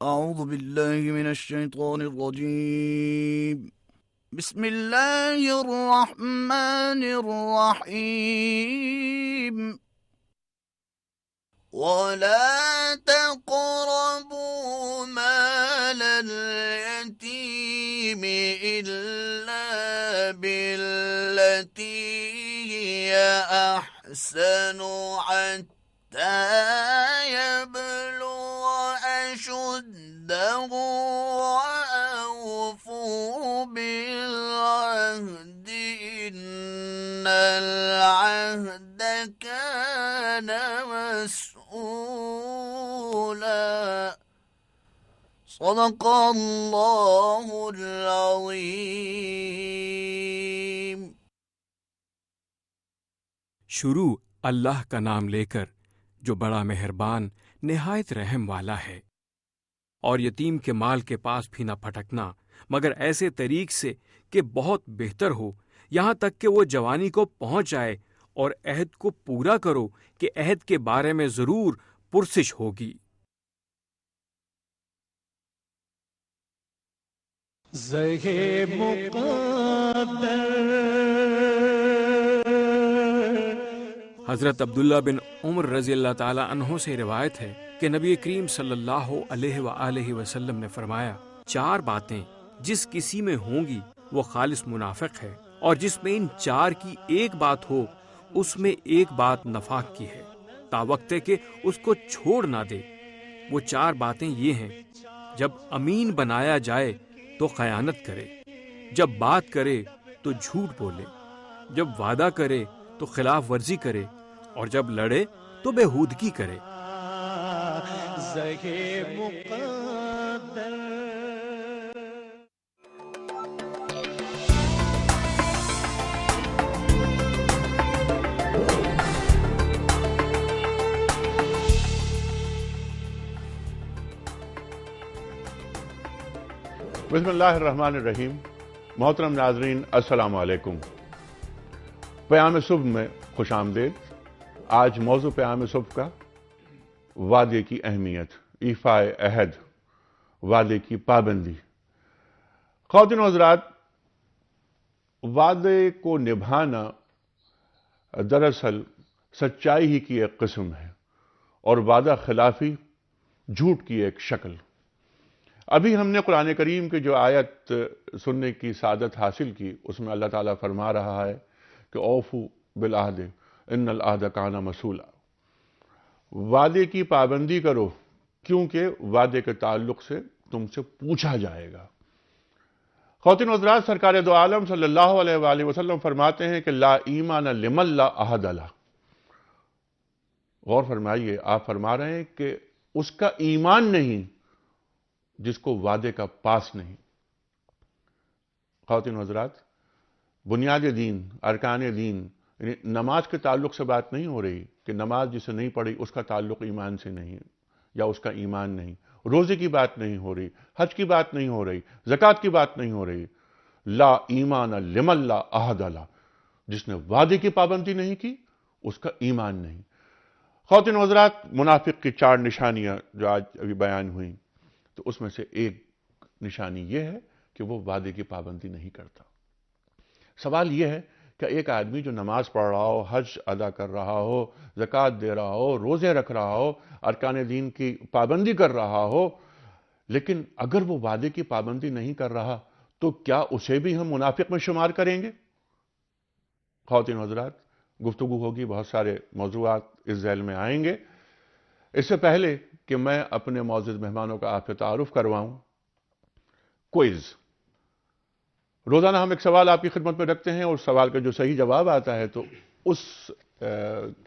أعوذ بالله من الشيطان الرجيم. بسم الله الرحمن الرحيم. ولا تقربوا مال اليتيم إلا بالتي هي أحسن حتى يبلغ أشده وأوفوا بالعهد إن العهد كان مسؤولا. صدق اللہ العظیم. شروع اللہ کا نام لے کر جو بڑا مہربان نہایت رحم والا ہے، اور یتیم کے مال کے پاس بھی نہ پھٹکنا مگر ایسے طریق سے کہ بہت بہتر ہو، یہاں تک کہ وہ جوانی کو پہنچ جائے، اور عہد کو پورا کرو کہ عہد کے بارے میں ضرور پرسش ہوگی۔ زہے مقدر حضرت عبداللہ بن عمر رضی اللہ تعالی عنہ سے روایت ہے کہ نبی کریم صلی اللہ علیہ وآلہ وسلم نے فرمایا، 4 باتیں جس کسی میں ہوں گی وہ خالص منافق ہے، اور جس میں ان 4 کی ایک بات ہو اس میں ایک بات نفاق کی ہے، تا وقت کہ اس کو چھوڑ نہ دے۔ وہ 4 باتیں یہ ہیں: جب امین بنایا جائے تو خیانت کرے، جب بات کرے تو جھوٹ بولے، جب وعدہ کرے تو خلاف ورزی کرے، اور جب لڑے تو بےہودگی کرے۔ زہے مقدر بسم اللہ الرحمن الرحیم۔ محترم ناظرین، السلام علیکم۔ پیام صبح میں خوش آمدید۔ آج موضوع پیام صبح کا وعدے کی اہمیت، ایفاء عہد، وعدے کی پابندی۔ خواتین و حضرات، وعدے کو نبھانا دراصل سچائی ہی کی ایک قسم ہے، اور وعدہ خلافی جھوٹ کی ایک شکل۔ ابھی ہم نے قرآن کریم کی جو آیت سننے کی سعادت حاصل کی، اس میں اللہ تعالیٰ فرما رہا ہے کہ اوفو بالعہد ان العہد کان مسئولا، وعدے کی پابندی کرو کیونکہ وعدے کے تعلق سے تم سے پوچھا جائے گا۔ خواتین و حضرات، سرکار دو عالم صلی اللہ علیہ وآلہ وسلم فرماتے ہیں کہ لا ایمان لمن لا عہد لہ۔ غور فرمائیے، آپ فرما رہے ہیں کہ اس کا ایمان نہیں جس کو وعدے کا پاس نہیں۔ خواتین و حضرات، بنیاد دین، ارکان دین، یعنی نماز کے تعلق سے بات نہیں ہو رہی کہ نماز جسے نہیں پڑھی اس کا تعلق ایمان سے نہیں یا اس کا ایمان نہیں، روزے کی بات نہیں ہو رہی، حج کی بات نہیں ہو رہی، زکوٰۃ کی بات نہیں ہو رہی۔ لا ایمان لمن لا عہد لہ، جس نے وعدے کی پابندی نہیں کی اس کا ایمان نہیں۔ خواتین و حضرات، منافق کی 4 نشانیاں جو آج ابھی بیان ہوئیں، تو اس میں سے ایک نشانی یہ ہے کہ وہ وعدے کی پابندی نہیں کرتا۔ سوال یہ ہے کہ ایک آدمی جو نماز پڑھ رہا ہو، حج ادا کر رہا ہو، زکوٰۃ دے رہا ہو، روزے رکھ رہا ہو، ارکان دین کی پابندی کر رہا ہو، لیکن اگر وہ وعدے کی پابندی نہیں کر رہا تو کیا اسے بھی ہم منافق میں شمار کریں گے؟ خواتین و حضرات، گفتگو ہوگی، بہت سارے موضوعات اس ذیل میں آئیں گے۔ اس سے پہلے کہ میں اپنے معزز مہمانوں کا آپ سے تعارف کرواؤں، کوئز۔ روزانہ ہم ایک سوال آپ کی خدمت میں رکھتے ہیں، اور سوال کا جو صحیح جواب آتا ہے تو اس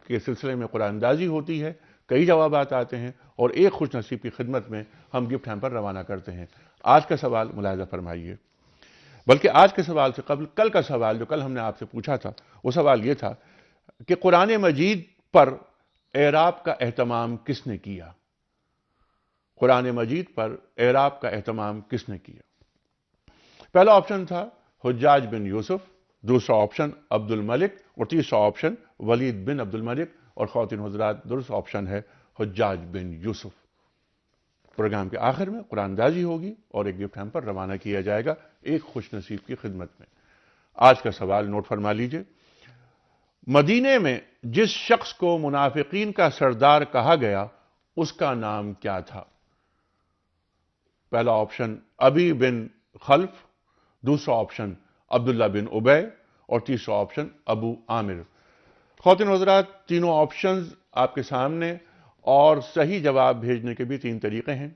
کے سلسلے میں قرآن اندازی ہوتی ہے، کئی جوابات آتے ہیں، اور ایک خوش نصیب کی خدمت میں ہم گفٹ ہیمپر روانہ کرتے ہیں۔ آج کا سوال ملاحظہ فرمائیے، بلکہ آج کے سوال سے قبل کل کا سوال جو کل ہم نے آپ سے پوچھا تھا، وہ سوال یہ تھا کہ قرآن مجید پر اعراب کا اہتمام کس نے کیا؟ قرآن مجید پر اعراب کا اہتمام کس نے کیا؟ پہلا آپشن تھا حجاج بن یوسف، دوسرا آپشن عبد الملک، اور تیسرا آپشن ولید بن عبد الملک، اور خواتین حضرات درست آپشن ہے حجاج بن یوسف۔ پروگرام کے آخر میں قرآن اندازی ہوگی اور ایک گفٹ ہم پر روانہ کیا جائے گا ایک خوش نصیب کی خدمت میں۔ آج کا سوال نوٹ فرما لیجئے۔ مدینے میں جس شخص کو منافقین کا سردار کہا گیا اس کا نام کیا تھا؟ پہلا آپشن ابی بن خلف، دوسرا آپشن عبداللہ بن ابی اور تیسرا آپشن ابو عامر۔ خواتین و حضرات، تینوں آپشنز آپ کے سامنے، اور صحیح جواب بھیجنے کے بھی 3 طریقے ہیں،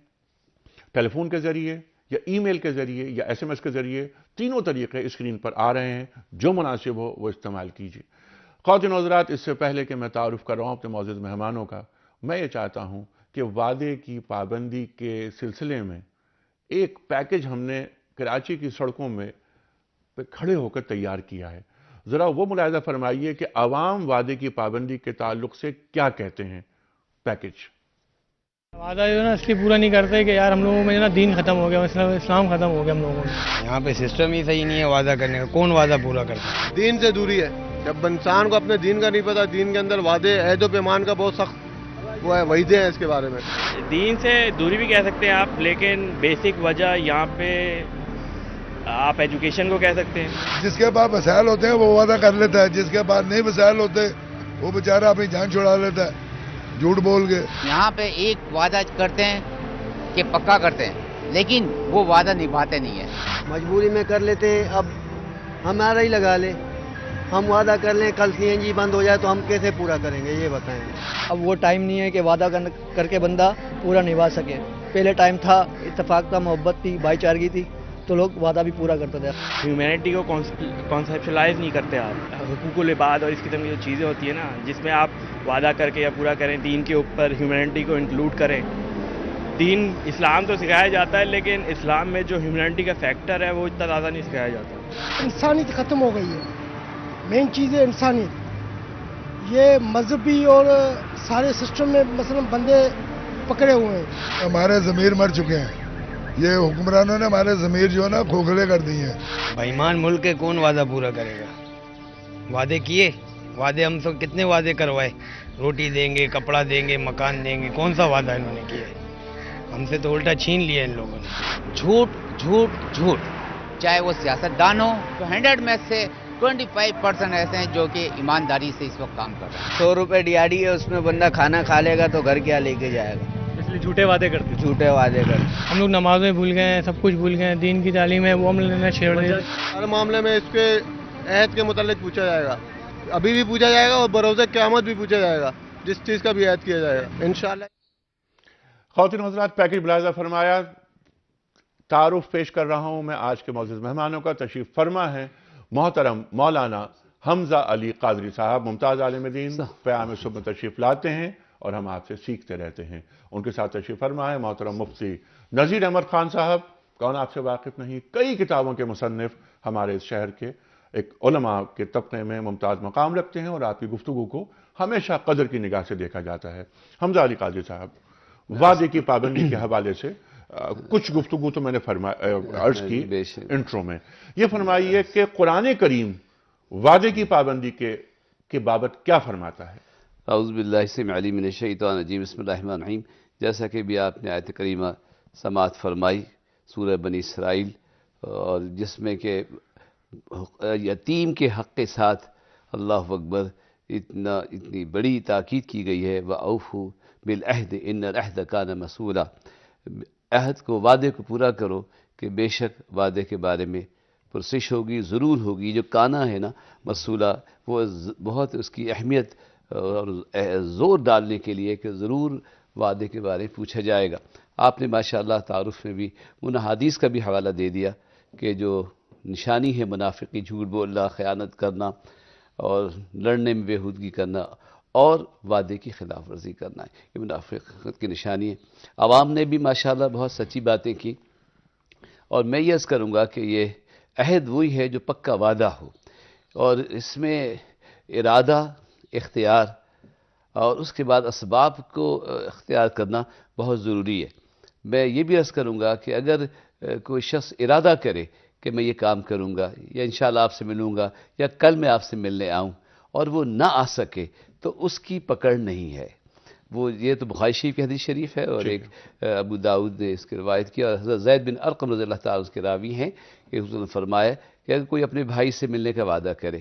ٹیلی فون کے ذریعے یا ای میل کے ذریعے یا ایس ایم ایس کے ذریعے۔ تینوں طریقے اسکرین پر آ رہے ہیں، جو مناسب ہو وہ استعمال کیجیے۔ خواتین و حضرات، اس سے پہلے کہ میں تعارف کر رہا ہوں اپنے معزز مہمانوں کا، میں یہ چاہتا ہوں کہ وعدے کی پابندی کے سلسلے میں ایک پیکج ہم نے کراچی کی سڑکوں میں کھڑے ہو کر تیار کیا ہے۔ ذرا وہ ملاحظہ فرمائیے کہ عوام وعدے کی پابندی کے تعلق سے کیا کہتے ہیں۔ پیکج وعدہ جو ہے نا اس لیے پورا نہیں کرتے کہ یار ہم لوگوں میں جو ہے نا دین ختم ہو گیا، اسلام ختم ہو گیا ہم لوگوں میں۔ یہاں پہ سسٹم ہی صحیح نہیں ہے وعدہ کرنے کا، کون وعدہ پورا کرتا ہے؟ دین سے دوری ہے۔ جب انسان کو اپنے دین کا نہیں پتا، دین کے اندر وعدے عہد و پیمان کا بہت سخت وہ ہے، وعیدے ہیں اس کے بارے میں۔ دین سے دوری بھی کہہ سکتے ہیں آپ، لیکن بیسک وجہ یہاں پہ آپ ایجوکیشن کو کہہ سکتے ہیں۔ جس کے پاس وسائل ہوتے ہیں وہ وعدہ کر لیتا ہے، جس کے پاس نہیں وسائل ہوتے وہ بیچارہ اپنی جان چھڑا لیتا ہے جھوٹ بول کے۔ یہاں پہ ایک وعدہ کرتے ہیں کہ پکا کرتے ہیں، لیکن وہ وعدہ نبھاتے نہیں ہیں۔ مجبوری میں کر لیتے ہیں، اب ہمارا ہی لگا لیں، ہم وعدہ کر لیں کل سی این جی بند ہو جائے تو ہم کیسے پورا کریں گے یہ بتائیں۔ اب وہ ٹائم نہیں ہے کہ وعدہ کر کے بندہ پورا نبھا سکے۔ پہلے ٹائم تھا، اتفاق تھا، محبت تھی، بھائی چارگی تھی، تو لوگ وعدہ بھی پورا کرتے تھے۔ ہیومینٹی کو کانسیپشلائز نہیں کرتے آپ، حقوق العباد اور اس قسم کی جو چیزیں ہوتی ہیں نا، جس میں آپ وعدہ کر کے یا پورا کریں، دین کے اوپر ہیومینٹی کو انکلوڈ کریں۔ دین اسلام تو سکھایا جاتا ہے، لیکن اسلام میں جو ہیومینٹی کا فیکٹر ہے وہ اتنا زیادہ نہیں سکھایا جاتا۔ انسانیت ختم ہو گئی ہے، مین چیز ہے انسانیت۔ یہ مذہبی اور سارے سسٹم میں مثلا بندے پکڑے ہوئے ہیں۔ ہمارے ضمیر مر چکے ہیں، یہ حکمرانوں نے ہمارے ضمیر جو ہے نا کھوکھلے کر دیے ہیں۔ بےایمان ملک کے کون وعدہ پورا کرے گا؟ وعدے کیے، وعدے ہم سب کتنے وعدے کروائے، روٹی دیں گے، کپڑا دیں گے، مکان دیں گے، کون سا وعدہ انہوں نے کیا ہے؟ ہم سے تو الٹا چھین لیا ان لوگوں نے۔ جھوٹ جھوٹ جھوٹ، چاہے وہ سیاست دان ہو تو 100 میں سے 25% ایسے ہیں جو کہ ایمانداری سے اس وقت کام کر رہے ہیں۔ 100 روپے دیہڑی ہے، اس میں بندہ کھانا کھا لے گا تو گھر کیا لے کے جائے گا؟ اس لیے جھوٹے وعدے کرتے ہیں، جھوٹے وعدے کر۔ ہم لوگ نمازیں بھول گئے ہیں، سب کچھ بھول گئے ہیں، دین کی تعلیم ہے وہ ہم نے چھیڑ دیا۔ ہر معاملے میں اس کے عہد کے متعلق پوچھا جائے گا، ابھی بھی پوچھا جائے گا اور بروز قیامت بھی پوچھا جائے گا، جس چیز کا بھی عہد کیا جائے گا انشاءاللہ۔ خواتین و حضرات، پیکج ملاحظہ فرمایا۔ تعارف پیش کر رہا ہوں میں آج کے معزز مہمانوں کا۔ تشریف فرما ہے محترم مولانا حمزہ علی قادری صاحب، ممتاز عالم دین، پیام صبح میں تشریف لاتے ہیں اور ہم آپ سے سیکھتے رہتے ہیں۔ ان کے ساتھ تشریف فرما ہے محترم مفتی نذیر احمد خان صاحب، کون آپ سے واقف نہیں، کئی کتابوں کے مصنف، ہمارے اس شہر کے ایک علماء کے طبقے میں ممتاز مقام رکھتے ہیں اور آپ کی گفتگو کو ہمیشہ قدر کی نگاہ سے دیکھا جاتا ہے۔ حمزہ علی قادری صاحب، وعدے کی پابندی کے حوالے سے کچھ گفتگو تو میں نے عرض کی انٹرو میں، یہ فرمائیے کہ قرآن کریم وعدے کی پابندی کے بابت کیا فرماتا ہے؟ اعوذ باللہ السمیع العلیم من الشیطان الرجیم، بسم اللہ الرحمن الرحیم۔ جیسا کہ بھی آپ نے آیت کریمہ سماعت فرمائی سورہ بنی اسرائیل، اور جس میں کہ یتیم کے حق کے ساتھ اللہ اکبر اتنی بڑی تاکید کی گئی ہے، وَأَوْفُوا بِالْعَهْدِ إِنَّ الْعَهْدَ كَانَ مَسْئُولًا، عہد کو، وعدے کو پورا کرو کہ بے شک وعدے کے بارے میں پرسش ہوگی، ضرور ہوگی۔ جو کانا ہے نا مسئولہ، وہ بہت اس کی اہمیت اور زور ڈالنے کے لیے کہ ضرور وعدے کے بارے میں پوچھا جائے گا۔ آپ نے ماشاءاللہ تعارف میں بھی ان حدیث کا بھی حوالہ دے دیا کہ جو نشانی ہے منافقی، جھوٹ بولنا، خیانت کرنا اور لڑنے میں بےہودگی کرنا اور وعدے کی خلاف ورزی کرنا ہے، یہ منافقت کی نشانی ہے۔ عوام نے بھی ماشاءاللہ بہت سچی باتیں کی، اور میں یہ عرض کروں گا کہ یہ عہد وہی ہے جو پکا وعدہ ہو، اور اس میں ارادہ، اختیار اور اس کے بعد اسباب کو اختیار کرنا بہت ضروری ہے۔ میں یہ بھی عرض کروں گا کہ اگر کوئی شخص ارادہ کرے کہ میں یہ کام کروں گا، یا انشاءاللہ آپ سے ملوں گا، یا کل میں آپ سے ملنے آؤں، اور وہ نہ آ سکے تو اس کی پکڑ نہیں ہے، وہ یہ تو بخاری شریف کی حدیث شریف ہے، اور ایک ابو داؤد نے اس کی روایت کی، اور حضرت زید بن ارقم رضی اللہ تعالیٰ اس کے راوی ہیں کہ حضور نے فرمایا کہ اگر کوئی اپنے بھائی سے ملنے کا وعدہ کرے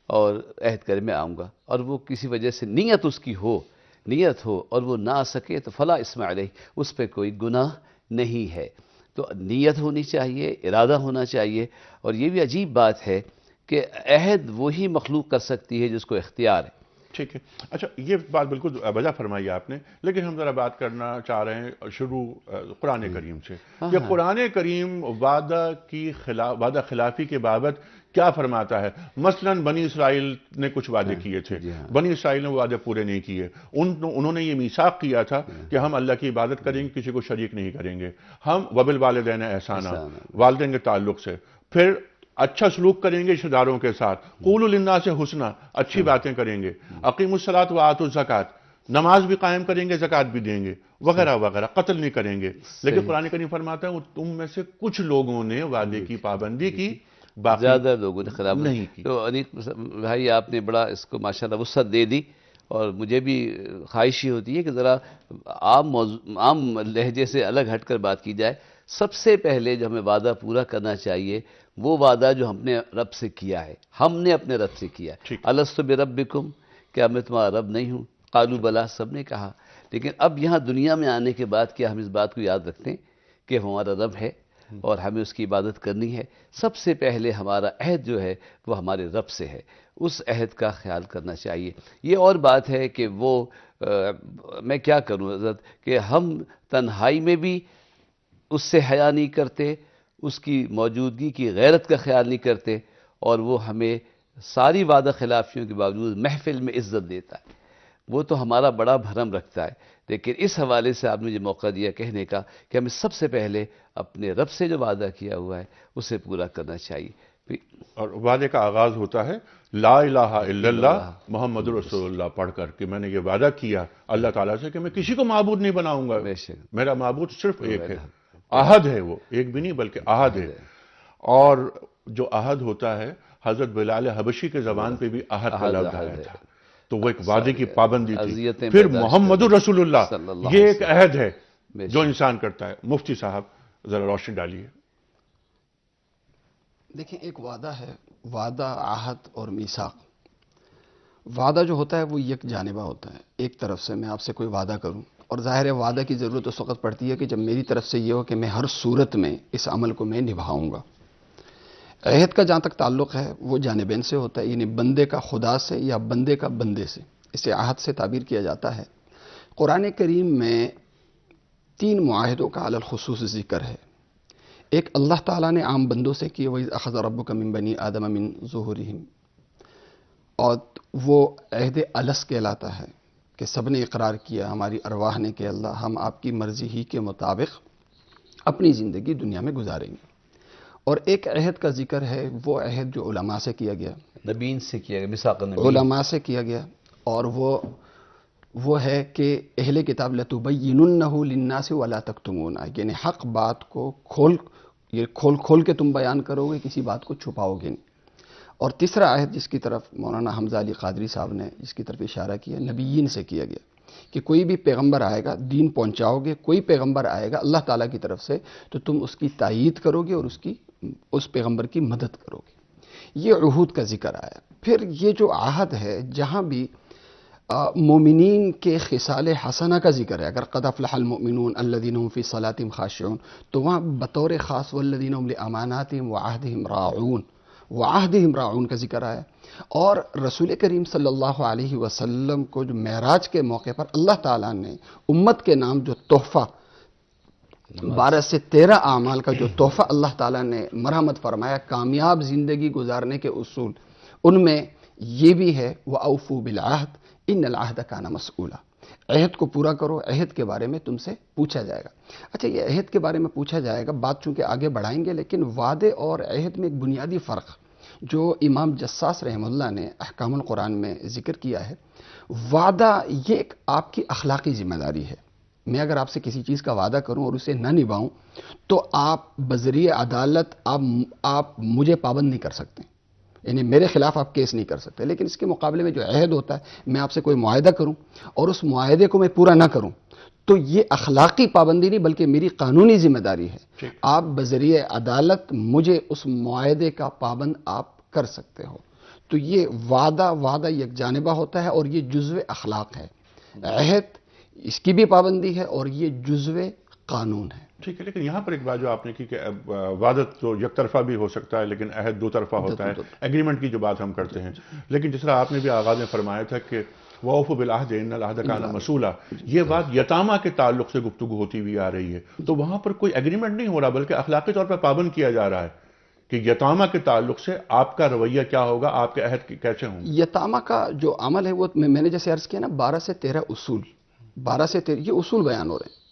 اور عہد کرے میں آؤں گا، اور وہ کسی وجہ سے نیت اس کی ہو اور وہ نہ آ سکے، تو فلا اسم علیہ، اس پہ کوئی گناہ نہیں ہے۔ تو نیت ہونی چاہیے، ارادہ ہونا چاہیے، اور یہ بھی عجیب بات ہے کہ عہد وہی مخلوق کر سکتی ہے جس کو اختیار ہے۔ ٹھیک ہے، اچھا یہ بات بالکل وجہ فرمائی آپ نے، لیکن ہم ذرا بات کرنا چاہ رہے ہیں شروع قرآن کریم سے کہ قرآن کریم وعدہ خلافی کے بابت کیا فرماتا ہے؟ مثلا بنی اسرائیل نے کچھ وعدے کیے تھے، بنی اسرائیل نے وہ وعدے پورے نہیں کیے، انہوں نے یہ میثاق کیا تھا کہ ہم اللہ کی عبادت کریں گے، کسی کو شریک نہیں کریں گے، ہم وبالوالدین احسانا، والدین کے تعلق سے، پھر اچھا سلوک کریں گے رشتہ داروں کے ساتھ، قولوا للناس حسنا، اچھی باتیں کریں گے، اقیموا الصلاۃ وآتوا الزکاۃ، نماز بھی قائم کریں گے، زکوٰۃ بھی دیں گے، وغیرہ وغیرہ، قتل نہیں کریں گے۔ لیکن قرآن کریم فرماتا ہے تم میں سے کچھ لوگوں نے وعدے کی پابندی کی، زیادہ لوگوں نے خلاف نہیں کی۔ تو انیق بھائی آپ نے بڑا اس کو ماشاءاللہ وسعت دے دی، اور مجھے بھی خواہش ہی ہوتی ہے کہ ذرا عام لہجے سے الگ ہٹ کر بات کی جائے۔ سب سے پہلے جو ہمیں وعدہ پورا کرنا چاہیے وہ وعدہ جو ہم نے رب سے کیا ہے، ہم نے اپنے رب سے کیا ہے۔ الست بربکم، کیا میں تمہارا رب نہیں ہوں؟ قالوا بلا، سب نے کہا۔ لیکن اب یہاں دنیا میں آنے کے بعد کیا ہم اس بات کو یاد رکھتے ہیں کہ ہمارا رب ہے اور ہمیں اس کی عبادت کرنی ہے؟ سب سے پہلے ہمارا عہد جو ہے وہ ہمارے رب سے ہے، اس عہد کا خیال کرنا چاہیے۔ یہ اور بات ہے کہ وہ میں کیا کروں حضرت کہ ہم تنہائی میں بھی اس سے حیا نہیں کرتے، اس کی موجودگی کی غیرت کا خیال نہیں کرتے، اور وہ ہمیں ساری وعدہ خلافیوں کے باوجود محفل میں عزت دیتا ہے، وہ تو ہمارا بڑا بھرم رکھتا ہے۔ لیکن اس حوالے سے آپ نے مجھے موقع دیا کہنے کا کہ ہمیں سب سے پہلے اپنے رب سے جو وعدہ کیا ہوا ہے اسے پورا کرنا چاہیے۔ اور وعدے کا آغاز ہوتا ہے لا الہ الا اللہ محمد رسول اللہ پڑھ کر کہ میں نے یہ وعدہ کیا اللہ تعالیٰ سے کہ میں کسی کو معبود نہیں بناؤں گا، میرا معبود صرف ایک ہے، عہد ہے، وہ ایک بھی نہیں بلکہ عہد ہے۔ اور جو عہد ہوتا ہے حضرت بلال حبشی کے زبان پہ بھی عہد کا لفظ آیا تھا، تو وہ ایک وعدے کی پابندی تھی۔ پھر محمد رسول اللہ، یہ ایک عہد ہے جو انسان کرتا ہے۔ مفتی صاحب ذرا روشنی ڈالیے۔ دیکھیں، ایک وعدہ ہے، وعدہ، عہد اور میثاق۔ وعدہ جو ہوتا ہے وہ یک جانبہ ہوتا ہے، ایک طرف سے میں آپ سے کوئی وعدہ کروں، اور ظاہر ہے وعدہ کی ضرورت اس وقت پڑتی ہے کہ جب میری طرف سے یہ ہو کہ میں ہر صورت میں اس عمل کو میں نبھاؤں گا۔ عہد کا جہاں تک تعلق ہے وہ جانبین سے ہوتا ہے، یعنی بندے کا خدا سے یا بندے کا بندے سے، اسے عہد سے تعبیر کیا جاتا ہے۔ قرآن کریم میں 3 معاہدوں کا علی الخصوص ذکر ہے۔ ایک اللہ تعالیٰ نے عام بندوں سے کی، وَإِذْ أَخَذَ رَبُّكَ مِن بَنِي آدَمَ مِن ظُهُورِهِمْ، اور وہ عہد الس کہلاتا ہے کہ سب نے اقرار کیا، ہماری ارواح نے کہ اللہ ہم آپ کی مرضی ہی کے مطابق اپنی زندگی دنیا میں گزاریں گے۔ اور ایک عہد کا ذکر ہے، وہ عہد جو علماء سے کیا گیا، نبیین سے کیا گیا، میثاق النبیین، علماء سے کیا گیا، اور وہ ہے کہ اہل کتاب لَتُبَيِّنُنَّهُ لِلنَّاسِ وَلَا تَكْتُمُونَهُ، یعنی حق بات کو کھول کے تم بیان کرو گے، کسی بات کو چھپاؤ گے نہیں۔ اور تیسرا عہد جس کی طرف مولانا حمزہ علی قادری صاحب نے جس کی طرف اشارہ کیا، نبیین سے کیا گیا کہ کوئی بھی پیغمبر آئے گا دین پہنچاؤ گے، کوئی پیغمبر آئے گا اللہ تعالیٰ کی طرف سے تو تم اس کی تائید کرو گے اور اس پیغمبر کی مدد کرو گے۔ یہ عہود کا ذکر آیا۔ پھر یہ جو عہد ہے، جہاں بھی مومنین کے خصال حسنہ کا ذکر ہے، اگر قد افلح المؤمنون الذین هم فی صلاتهم خاشعون، تو وہاں بطور خاص والذین هم لاماناتهم وعہدهم راعون کا ذکر آیا۔ اور رسول کریم صلی اللہ علیہ وسلم کو جو معراج کے موقع پر اللہ تعالیٰ نے امت کے نام جو تحفہ 12 سے 13 اعمال کا جو تحفہ اللہ تعالیٰ نے مرحمت فرمایا، کامیاب زندگی گزارنے کے اصول، ان میں یہ بھی ہے وَأَوْفُوا بِالْعَهْدِ إِنَّ الْعَهْدَ كَانَ مَسْئُولًا، عہد کو پورا کرو، عہد کے بارے میں تم سے پوچھا جائے گا۔ اچھا، یہ عہد کے بارے میں پوچھا جائے گا، بات چونکہ آگے بڑھائیں گے، لیکن وعدے اور عہد میں ایک بنیادی فرق جو امام جساس رحمہ اللہ نے احکام القرآن میں ذکر کیا ہے، وعدہ یہ ایک آپ کی اخلاقی ذمہ داری ہے۔ میں اگر آپ سے کسی چیز کا وعدہ کروں اور اسے نہ نبھاؤں تو آپ بذریعہ عدالت آپ مجھے پابند نہیں کر سکتے، یعنی میرے خلاف آپ کیس نہیں کر سکتے، لیکن اس کے مقابلے میں جو عہد ہوتا ہے، میں آپ سے کوئی معاہدہ کروں اور اس معاہدے کو میں پورا نہ کروں، تو یہ اخلاقی پابندی نہیں بلکہ میری قانونی ذمہ داری ہے۔ آپ بذریعہ عدالت مجھے اس معاہدے کا پابند آپ کر سکتے ہو۔ تو یہ وعدہ یک جانبہ ہوتا ہے اور یہ جزو اخلاق ہے۔ عہد اس کی بھی پابندی ہے اور یہ جزو قانون ہے۔ ٹھیک ہے، لیکن یہاں پر ایک بات جو آپ نے کی کہ وعدہ تو یک طرفہ بھی ہو سکتا ہے لیکن عہد دو طرفہ ہوتا ہے، ایگریمنٹ کی جو بات ہم کرتے ہیں، لیکن جس طرح آپ نے بھی آغاز میں فرمایا تھا کہ وَأَوْفُوا بِالْعَهْدِ إِنَّ الْعَهْدَ كَانَ مَسْئُولًا، یہ بات یتامہ کے تعلق سے گفتگو ہوتی ہوئی آ رہی ہے، تو وہاں پر کوئی ایگریمنٹ نہیں ہو رہا بلکہ اخلاقی طور پر پابند کیا جا رہا ہے کہ یتامہ کے تعلق سے آپ کا رویہ کیا ہوگا، آپ کے عہد کیسے ہوں گے۔ یتامہ کا جو عمل ہے وہ میں نے جیسے عرض کیا نا 12 سے 13 اصول، 12 سے 13 یہ اصول بیان ہو رہے ہیں،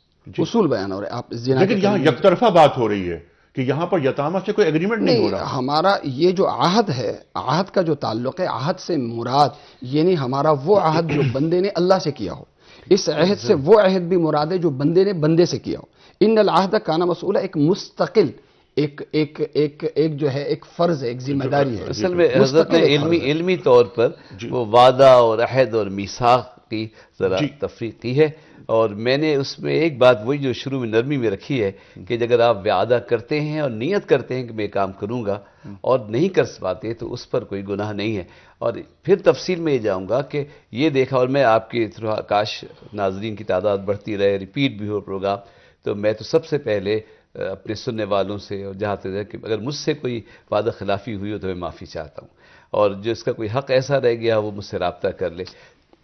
اصول بیان ہو رہے ہیں۔ آپ لیکن یہاں یک طرفہ بات ہو رہی ہے کہ یہاں پر یتامہ سے کوئی ایگریمنٹ نہیں ہو رہا۔ ہمارا یہ جو عہد ہے، عہد کا جو تعلق ہے، عہد سے مراد یعنی ہمارا وہ عہد جو بندے نے اللہ سے کیا ہو، اس عہد سے وہ عہد بھی مراد ہے جو بندے نے بندے سے کیا ہو۔ ان العہد کان مسئولا ایک مستقل ایک جو ہے ایک فرض ہے، ایک ذمہ داری ہے۔ اصل میں حضرت نے علمی طور پر وہ وعدہ اور عہد اور میثاق کی ذرا تفریق کی ہے، اور میں نے اس میں ایک بات وہی جو شروع میں نرمی میں رکھی ہے کہ اگر آپ وعدہ کرتے ہیں اور نیت کرتے ہیں کہ میں کام کروں گا اور نہیں کر پاتے تو اس پر کوئی گناہ نہیں ہے۔ اور پھر تفصیل میں یہ جاؤں گا کہ یہ دیکھا، اور میں آپ کی کاش ناظرین کی تعداد بڑھتی رہے، ریپیٹ بھی ہو پروگرام، تو میں تو سب سے پہلے اپنے سننے والوں سے اور جہاں تک کہ اگر مجھ سے کوئی وعدہ خلافی ہوئی ہو تو میں معافی چاہتا ہوں، اور جو اس کا کوئی حق ایسا رہ گیا وہ مجھ سے رابطہ کر لے۔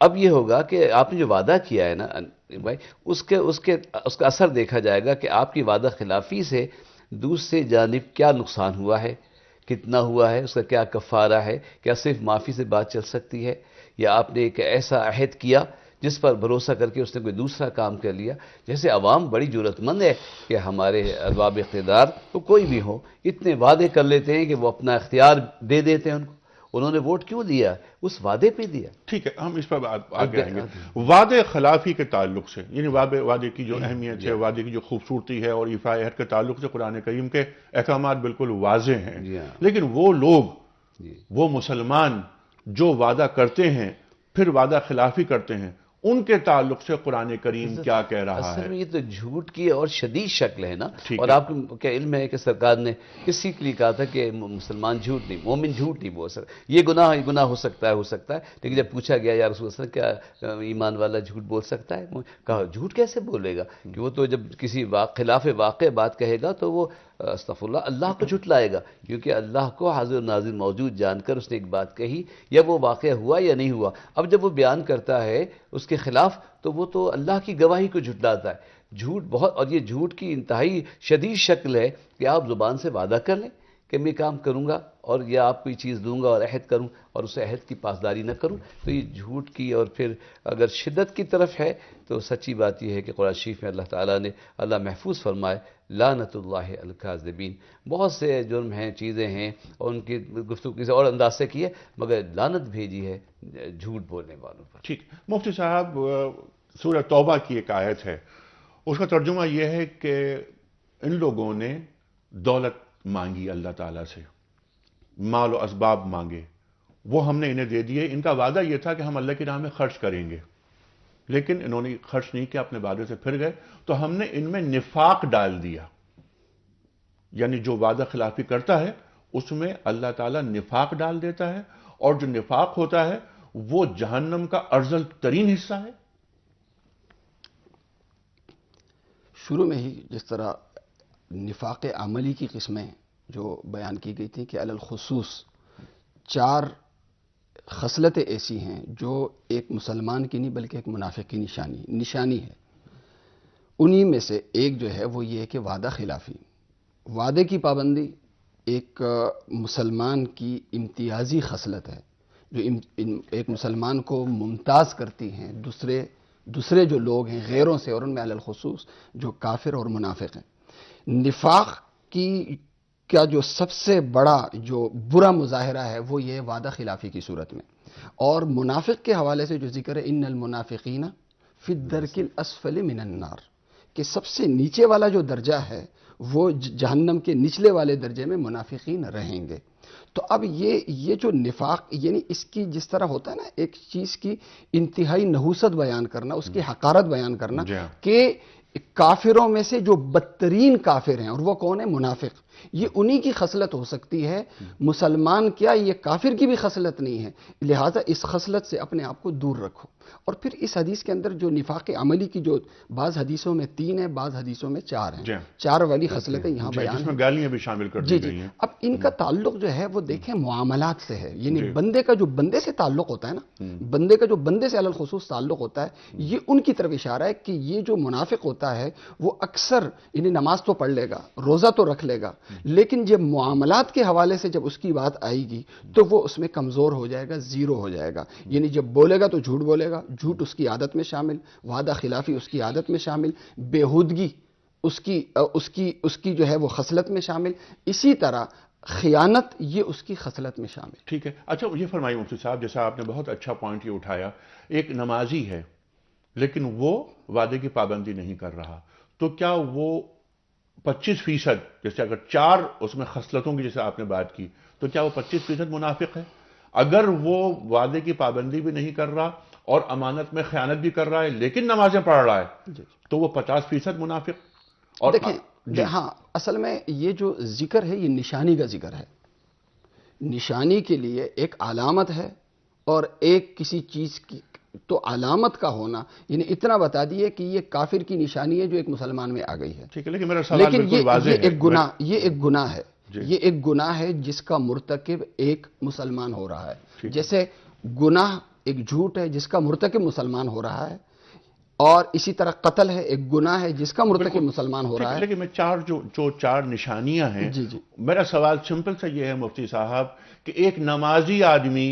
اب یہ ہوگا کہ آپ نے جو وعدہ کیا ہے نا بھائی، اس کا اثر دیکھا جائے گا کہ آپ کی وعدہ خلافی سے دوسری جانب کیا نقصان ہوا ہے، کتنا ہوا ہے، اس کا کیا کفارہ ہے، کیا صرف معافی سے بات چل سکتی ہے، یا آپ نے ایک ایسا عہد کیا جس پر بھروسہ کر کے اس نے کوئی دوسرا کام کر لیا۔ جیسے عوام بڑی جرأت مند ہے کہ ہمارے ارباب اقتدار تو کوئی بھی ہو اتنے وعدے کر لیتے ہیں کہ وہ اپنا اختیار دے دیتے ہیں ان کو۔ انہوں نے ووٹ کیوں دیا؟ اس وعدے پہ دیا۔ ٹھیک ہے، ہم اس پر آگے آئیں گے۔ وعدے خلافی کے تعلق سے، یعنی وعدے کی جو اہمیت ہے، وعدے کی جو خوبصورتی ہے اور ایفاء عہد کے تعلق سے قرآن کریم کے احکامات بالکل واضح ہیں، لیکن وہ لوگ، وہ مسلمان جو وعدہ کرتے ہیں پھر وعدہ خلافی کرتے ہیں، ان کے تعلق سے قرآن کریم کیا کہہ رہا ہے؟ اصل میں یہ تو جھوٹ کی اور شدید شکل ہے نا، اور آپ کو کیا علم ہے کہ سرکار نے کسی کے لیے کہا تھا کہ مسلمان جھوٹ نہیں، مومن جھوٹ نہیں بول سکتا، یہ گناہ ہو سکتا ہے، لیکن جب پوچھا گیا یا رسول اللہ کیا ایمان والا جھوٹ بول سکتا ہے، کہا جھوٹ کیسے بولے گا، کہ وہ تو جب کسی خلاف واقع بات کہے گا تو وہ استغفر اللہ کو جھٹلائے گا، کیونکہ اللہ کو حاضر و ناظر موجود جان کر اس نے ایک بات کہی، یا وہ واقعہ ہوا یا نہیں ہوا۔ اب جب وہ بیان کرتا ہے اس کے خلاف تو وہ تو اللہ کی گواہی کو جھٹلاتا ہے۔ جھوٹ بہت، اور یہ جھوٹ کی انتہائی شدید شکل ہے کہ آپ زبان سے وعدہ کر لیں کہ میں کام کروں گا اور یا آپ کوئی چیز دوں گا اور عہد کروں اور اس عہد کی پاسداری نہ کروں، تو یہ جھوٹ کی، اور پھر اگر شدت کی طرف ہے تو سچی بات یہ ہے کہ قرآن شریف میں اللہ تعالیٰ نے اللہ محفوظ فرمائے لعنت اللہ علی الکاذبین، بہت سے جرم ہیں، چیزیں ہیں، اور ان کی گفتگو کسی اور انداز سے کی ہے، مگر لعنت بھیجی ہے جھوٹ بولنے والوں پر۔ ٹھیک، مفتی صاحب سورہ توبہ کی ایک آیت ہے، اس کا ترجمہ یہ ہے کہ ان لوگوں نے دولت مانگی اللہ تعالیٰ سے، مال و اسباب مانگے، وہ ہم نے انہیں دے دیے، ان کا وعدہ یہ تھا کہ ہم اللہ کی راہ میں خرچ کریں گے، لیکن انہوں نے خرچ نہیں کیا، اپنے وعدے سے پھر گئے، تو ہم نے ان میں نفاق ڈال دیا، یعنی جو وعدہ خلافی کرتا ہے اس میں اللہ تعالیٰ نفاق ڈال دیتا ہے، اور جو نفاق ہوتا ہے وہ جہنم کا ارذل ترین حصہ ہے۔ شروع میں ہی جس طرح نفاق عملی کی قسمیں جو بیان کی گئی تھی کہ علی الخصوص 4 خصلتیں ایسی ہیں جو ایک مسلمان کی نہیں بلکہ ایک منافق کی نشانی ہے، انہی میں سے ایک جو ہے وہ یہ ہے کہ وعدہ خلافی، وعدے کی پابندی ایک مسلمان کی امتیازی خصلت ہے جو ایک مسلمان کو ممتاز کرتی ہیں دوسرے جو لوگ ہیں غیروں سے، اور ان میں علی الخصوص جو کافر اور منافق ہیں۔ نفاق کا جو سب سے بڑا جو برا مظاہرہ ہے وہ یہ وعدہ خلافی کی صورت میں، اور منافق کے حوالے سے جو ذکر ہے ان المنافقین فی الدرک الاسفل من النار، کہ سب سے نیچے والا جو درجہ ہے وہ جہنم کے نچلے والے درجے میں منافقین رہیں گے۔ تو اب یہ جو نفاق یعنی اس کی جس طرح ہوتا ہے نا ایک چیز کی انتہائی نحوست بیان کرنا، اس کی حقارت بیان کرنا کہ کافروں میں سے جو بدترین کافر ہیں، اور وہ کون ہے؟ منافق. یہ انہی کی خصلت ہو سکتی ہے. مسلمان کیا یہ کافر کی بھی خصلت نہیں ہے. لہٰذا اس خصلت سے اپنے آپ کو دور رکھو. اور پھر اس حدیث کے اندر جو نفاق عملی کی جو بعض حدیثوں میں 3 ہے، بعض حدیثوں میں 4 ہیں. 4 والی خصلتیں یہاں بیان ہیں. جس میں گالیاں بھی شامل کر دی گئی ہیں. اب ان کا تعلق جو ہے وہ دیکھیں معاملات سے ہے. یعنی بندے کا جو بندے سے تعلق ہوتا ہے نا، بندے کا جو بندے سے علی الخصوص تعلق ہوتا ہے، یہ ان کی طرف اشارہ ہے کہ یہ جو منافق ہوتا ہے وہ اکثر یعنی نماز تو پڑھ لے گا، روزہ تو رکھ لے گا، لیکن جب معاملات کے حوالے سے جب اس کی بات آئے گی تو وہ اس میں کمزور ہو جائے گا، زیرو ہو جائے گا. یعنی جب بولے گا تو جھوٹ بولے گا، جھوٹ اس کی عادت میں شامل، وعدہ خلافی اس کی عادت میں شامل، بےہودگی اس کی جو ہے وہ خصلت میں شامل، اسی طرح خیانت یہ اس کی خصلت میں شامل. ٹھیک ہے. اچھا یہ فرمائیے مفتی صاحب، جیسا آپ نے بہت اچھا پوائنٹ یہ اٹھایا، ایک نمازی ہے لیکن وہ وعدے کی پابندی نہیں کر رہا، تو کیا وہ 25%، جیسے اگر 4 اس میں خصلتوں کی جیسے آپ نے بات کی، تو کیا وہ 25% منافق ہے؟ اگر وہ وعدے کی پابندی بھی نہیں کر رہا اور امانت میں خیانت بھی کر رہا ہے لیکن نمازیں پڑھ رہا ہے تو وہ 50% منافق. اور دیکھیں ہاں اصل میں یہ جو ذکر ہے یہ نشانی کا ذکر ہے. نشانی کے لیے ایک علامت ہے اور ایک کسی چیز کی، تو علامت کا ہونا یعنی اتنا بتا دیے کہ یہ کافر کی نشانی ہے جو ایک مسلمان میں آ گئی ہے. ٹھیک ہے، لیکن میرا سوال بالکل واضح ہے. یہ ایک گناہ ہے. یہ ایک گناہ ہے جس کا مرتکب ایک مسلمان ہو رہا ہے. جیسے گناہ ایک جھوٹ ہے جس کا مرتکب مسلمان ہو رہا ہے، اور اسی طرح قتل ہے، ایک گناہ ہے جس کا مرتکب مسلمان ہو رہا ہے. لیکن میں جو 4 نشانیاں ہیں، میرا سوال سمپل سا یہ ہے مفتی صاحب کہ ایک نمازی آدمی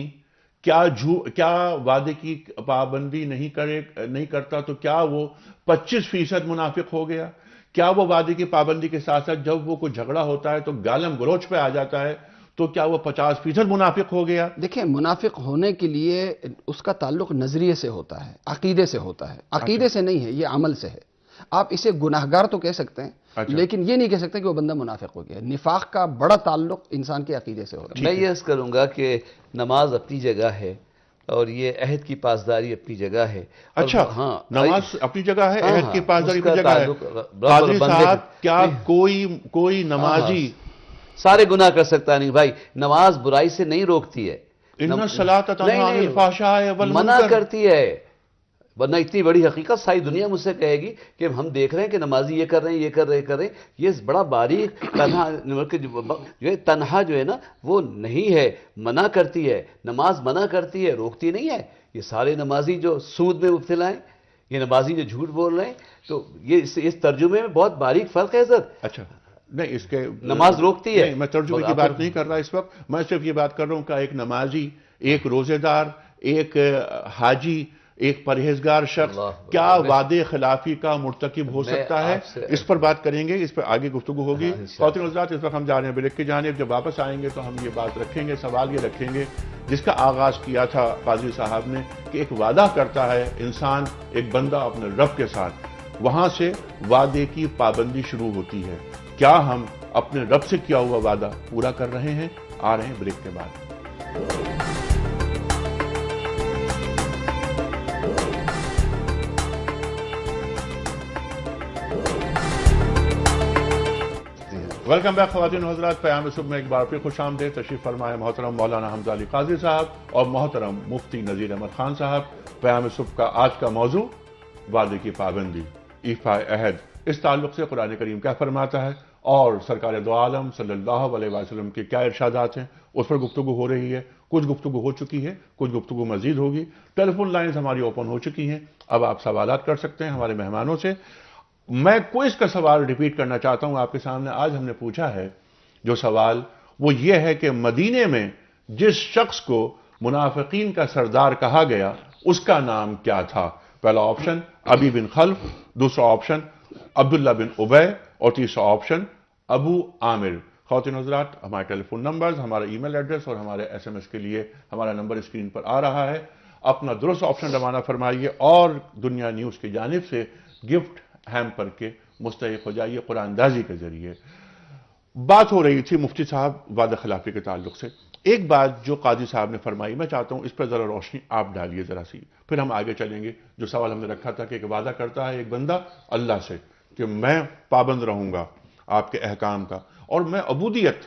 کیا وعدے کی پابندی نہیں کرتا تو کیا وہ 25% منافق ہو گیا؟ کیا وہ وعدے کی پابندی کے ساتھ ساتھ جب وہ کوئی جھگڑا ہوتا ہے تو گالم گلوچ پہ آ جاتا ہے تو کیا وہ 50% منافق ہو گیا؟ دیکھیں منافق ہونے کے لیے اس کا تعلق نظریے سے ہوتا ہے، عقیدے سے ہوتا ہے. عقیدے سے نہیں ہے، یہ عمل سے ہے. آپ اسے گناہگار تو کہہ سکتے ہیں لیکن یہ نہیں کہہ سکتے کہ وہ بندہ منافق ہو گیا. نفاق کا بڑا تعلق انسان کے عقیدے سے ہوتا ہے. میں یہ عرض کروں گا کہ نماز اپنی جگہ ہے اور یہ عہد کی پاسداری اپنی جگہ ہے. اچھا ہاں، نماز اپنی جگہ ہے، عہد کی پاسداری اپنی جگہ ہے. قادری صاحب کیا کوئی نمازی سارے گناہ کر سکتا نہیں بھائی؟ نماز برائی سے نہیں روکتی ہے، ان الصلاۃ تنہی عن الفحشاء والمنکر، منع کرتی ہے. ورنہ اتنی بڑی حقیقت ساری دنیا مجھ سے کہے گی کہ ہم دیکھ رہے ہیں کہ نمازی یہ کر رہے ہیں، یہ کر رہے ہیں. یہ بڑا باریک تنہا جو ہے نا وہ نہیں ہے، منع کرتی ہے. نماز منع کرتی ہے، روکتی نہیں ہے. یہ سارے نمازی جو سود میں مبتلا ہیں، یہ نمازی جو جھوٹ بول رہے ہیں، تو یہ اس ترجمے میں بہت باریک فرق ہے سر. اچھا نہیں، اس کے نماز روکتی ہے. میں ترجمے کی بات نہیں کر رہا اس وقت، میں صرف یہ بات کر رہا ہوں کہ ایک نمازی، ایک روزے دار، ایک حاجی، ایک پرہیزگار شخص کیا وعدے خلافی کا مرتکب ہو سکتا ہے؟ اس پر بات کریں گے، اس پر آگے گفتگو ہوگی. خواتین حضرات اس وقت ہم جا رہے ہیں بریک کی جانب. جب واپس آئیں گے تو ہم یہ بات رکھیں گے، سوال یہ رکھیں گے جس کا آغاز کیا تھا قاضی صاحب نے کہ ایک وعدہ کرتا ہے انسان، ایک بندہ اپنے رب کے ساتھ، وہاں سے وعدے کی پابندی شروع ہوتی ہے. کیا ہم اپنے رب سے کیا ہوا وعدہ پورا کر رہے ہیں؟ آ رہے ہیں بریک کے بعد. ویلکم بیک خواتین و حضرات، پیام صبح میں ایک بار پھر خوش آمدید. تشریف فرمائے محترم مولانا حمزہ علی قاضی صاحب اور محترم مفتی نذیر احمد خان صاحب. پیام صبح کا آج کا موضوع وعدے کی پابندی، ایفاء عہد. اس تعلق سے قرآن کریم کیا فرماتا ہے اور سرکار دو عالم صلی اللہ علیہ وسلم کے کیا ارشادات ہیں، اس پر گفتگو ہو رہی ہے. کچھ گفتگو ہو چکی ہے، کچھ گفتگو مزید ہوگی. ٹیلی فون لائنز ہماری اوپن ہو چکی ہیں، اب آپ سوالات کر سکتے ہیں ہمارے مہمانوں سے. میں کوئز کا سوال ریپیٹ کرنا چاہتا ہوں آپ کے سامنے. آج ہم نے پوچھا ہے جو سوال وہ یہ ہے کہ مدینے میں جس شخص کو منافقین کا سردار کہا گیا اس کا نام کیا تھا؟ پہلا آپشن ابی بن خلف، دوسرا آپشن عبداللہ بن ابی اور تیسرا آپشن ابو عامر. خواتین حضرات ہمارے ٹیلی فون نمبرز، ہمارا ای میل ایڈریس اور ہمارے ایس ایم ایس کے لیے ہمارا نمبر اسکرین پر آ رہا ہے. اپنا درست آپشن روانہ فرمائیے اور دنیا نیوز کی جانب سے گفٹ ہیمپر کے مستحق ہو جائیے قرآن اندازی کے ذریعے. بات ہو رہی تھی مفتی صاحب وعدہ خلافی کے تعلق سے. ایک بات جو قاضی صاحب نے فرمائی میں چاہتا ہوں اس پر ذرا روشنی آپ ڈالیے ذرا سی، پھر ہم آگے چلیں گے. جو سوال ہم نے رکھا تھا کہ ایک وعدہ کرتا ہے ایک بندہ اللہ سے کہ میں پابند رہوں گا آپ کے احکام کا اور میں عبودیت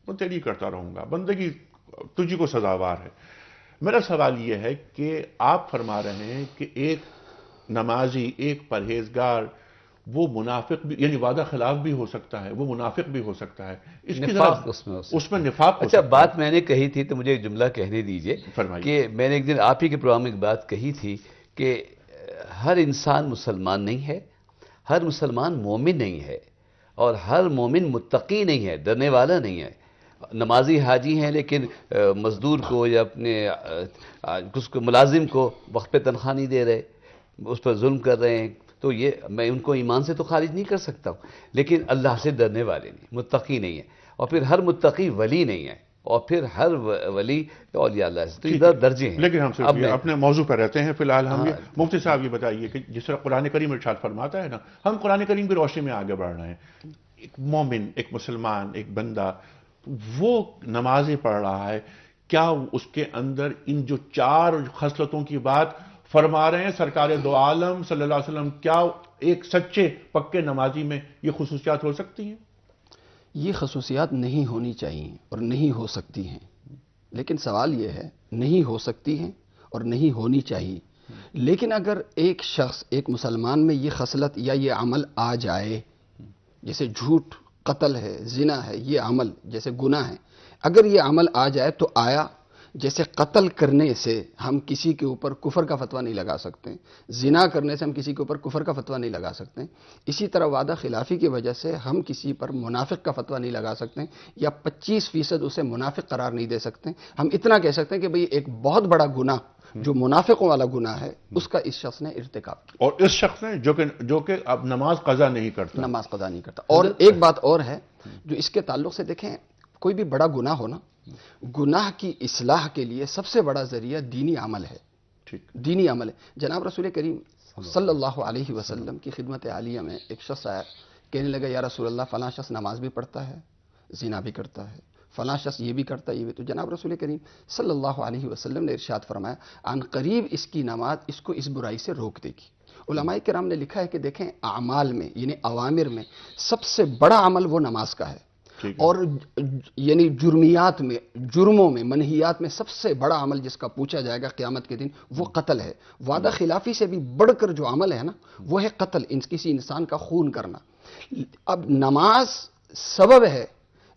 تیری کرتا رہوں گا، بندگی تجھی کو سزاوار ہے. میرا سوال یہ ہے کہ آپ فرما رہے ہیں کہ ایک نمازی ایک پرہیزگار وہ منافق بھی، یعنی وعدہ خلاف بھی ہو سکتا ہے، وہ منافق بھی ہو سکتا ہے، اس کی نفاق اس میں نفاق ہو اچھا سکتا بات میں نے کہی تھی تو مجھے ایک جملہ کہنے دیجئے کہ میں نے ایک دن آپ ہی کے پروگرام میں ایک بات کہی تھی کہ ہر انسان مسلمان نہیں ہے، ہر مسلمان مومن نہیں ہے، اور ہر مومن متقی نہیں ہے، ڈرنے والا نہیں ہے. نمازی حاجی ہیں لیکن مزدور کو یا اپنے اس کو ملازم کو وقت پہ تنخواہ نہیں دے رہے، اس پر ظلم کر رہے ہیں، تو یہ میں ان کو ایمان سے تو خارج نہیں کر سکتا ہوں. لیکن اللہ سے ڈرنے والے نہیں، متقی نہیں ہے. اور پھر ہر متقی ولی نہیں ہے، اور پھر ہر ولی اولیاء اللہ سے. تو ادھر درجے ہیں. لیکن ہم اپنے موضوع پر رہتے ہیں فی الحال. ہم مفتی صاحب یہ بتائیے کہ جس طرح قرآن کریم ارشاد فرماتا ہے نا، ہم قرآن کریم کی روشنی میں آگے بڑھ رہے ہیں. ایک مومن، ایک مسلمان، ایک بندہ وہ نمازیں پڑھ رہا ہے، کیا اس کے اندر ان جو 4 خصلتوں کی بات فرما رہے ہیں سرکار دو عالم صلی اللہ علیہ وسلم، کیا ایک سچے پکے نمازی میں یہ خصوصیات ہو سکتی ہیں؟ یہ خصوصیات نہیں ہونی چاہیے اور نہیں ہو سکتی ہیں. لیکن سوال یہ ہے نہیں ہو سکتی ہیں اور نہیں ہونی چاہیے. لیکن اگر ایک شخص ایک مسلمان میں یہ خصلت یا یہ عمل آ جائے، جیسے جھوٹ، قتل ہے، زنا ہے، یہ عمل جیسے گناہ ہے، اگر یہ عمل آ جائے تو آیا جیسے قتل کرنے سے ہم کسی کے اوپر کفر کا فتویٰ نہیں لگا سکتے، زنا کرنے سے ہم کسی کے اوپر کفر کا فتویٰ نہیں لگا سکتے، اسی طرح وعدہ خلافی کی وجہ سے ہم کسی پر منافق کا فتویٰ نہیں لگا سکتے، یا 25% اسے منافق قرار نہیں دے سکتے. ہم اتنا کہہ سکتے ہیں کہ بھئی ایک بہت بڑا گناہ جو منافقوں والا گناہ ہے اس کا اس شخص نے ارتکاب کیا. اور اس شخص نے جو کہ اب نماز قضا نہیں کرتا. نماز قضا نہیں کرتا. اور ایک بات اور ہے جو اس کے تعلق سے دیکھیں، کوئی بھی بڑا گناہ ہونا، گناہ کی اصلاح کے لیے سب سے بڑا ذریعہ دینی عمل ہے. دینی عمل ہے. جناب رسول کریم صلی اللہ علیہ وسلم کی خدمت عالیہ میں ایک شخص آیا، کہنے لگا یا رسول اللہ فلاں شخص نماز بھی پڑھتا ہے، زنا بھی کرتا ہے، فلاں شخص یہ بھی کرتا ہے، یہ بھی. تو جناب رسول کریم صلی اللہ علیہ وسلم نے ارشاد فرمایا عن قریب اس کی نماز اس کو اس برائی سے روک دے گی. علماء کرام نے لکھا ہے کہ دیکھیں اعمال میں یعنی اوامر میں سب سے بڑا عمل وہ نماز کا ہے، اور یعنی جرمیات میں، جرموں میں، منہیات میں سب سے بڑا عمل جس کا پوچھا جائے گا قیامت کے دن وہ قتل ہے. وعدہ خلافی سے بھی بڑھ کر جو عمل ہے نا وہ ہے قتل، کسی انسان کا خون کرنا. اب نماز سبب ہے،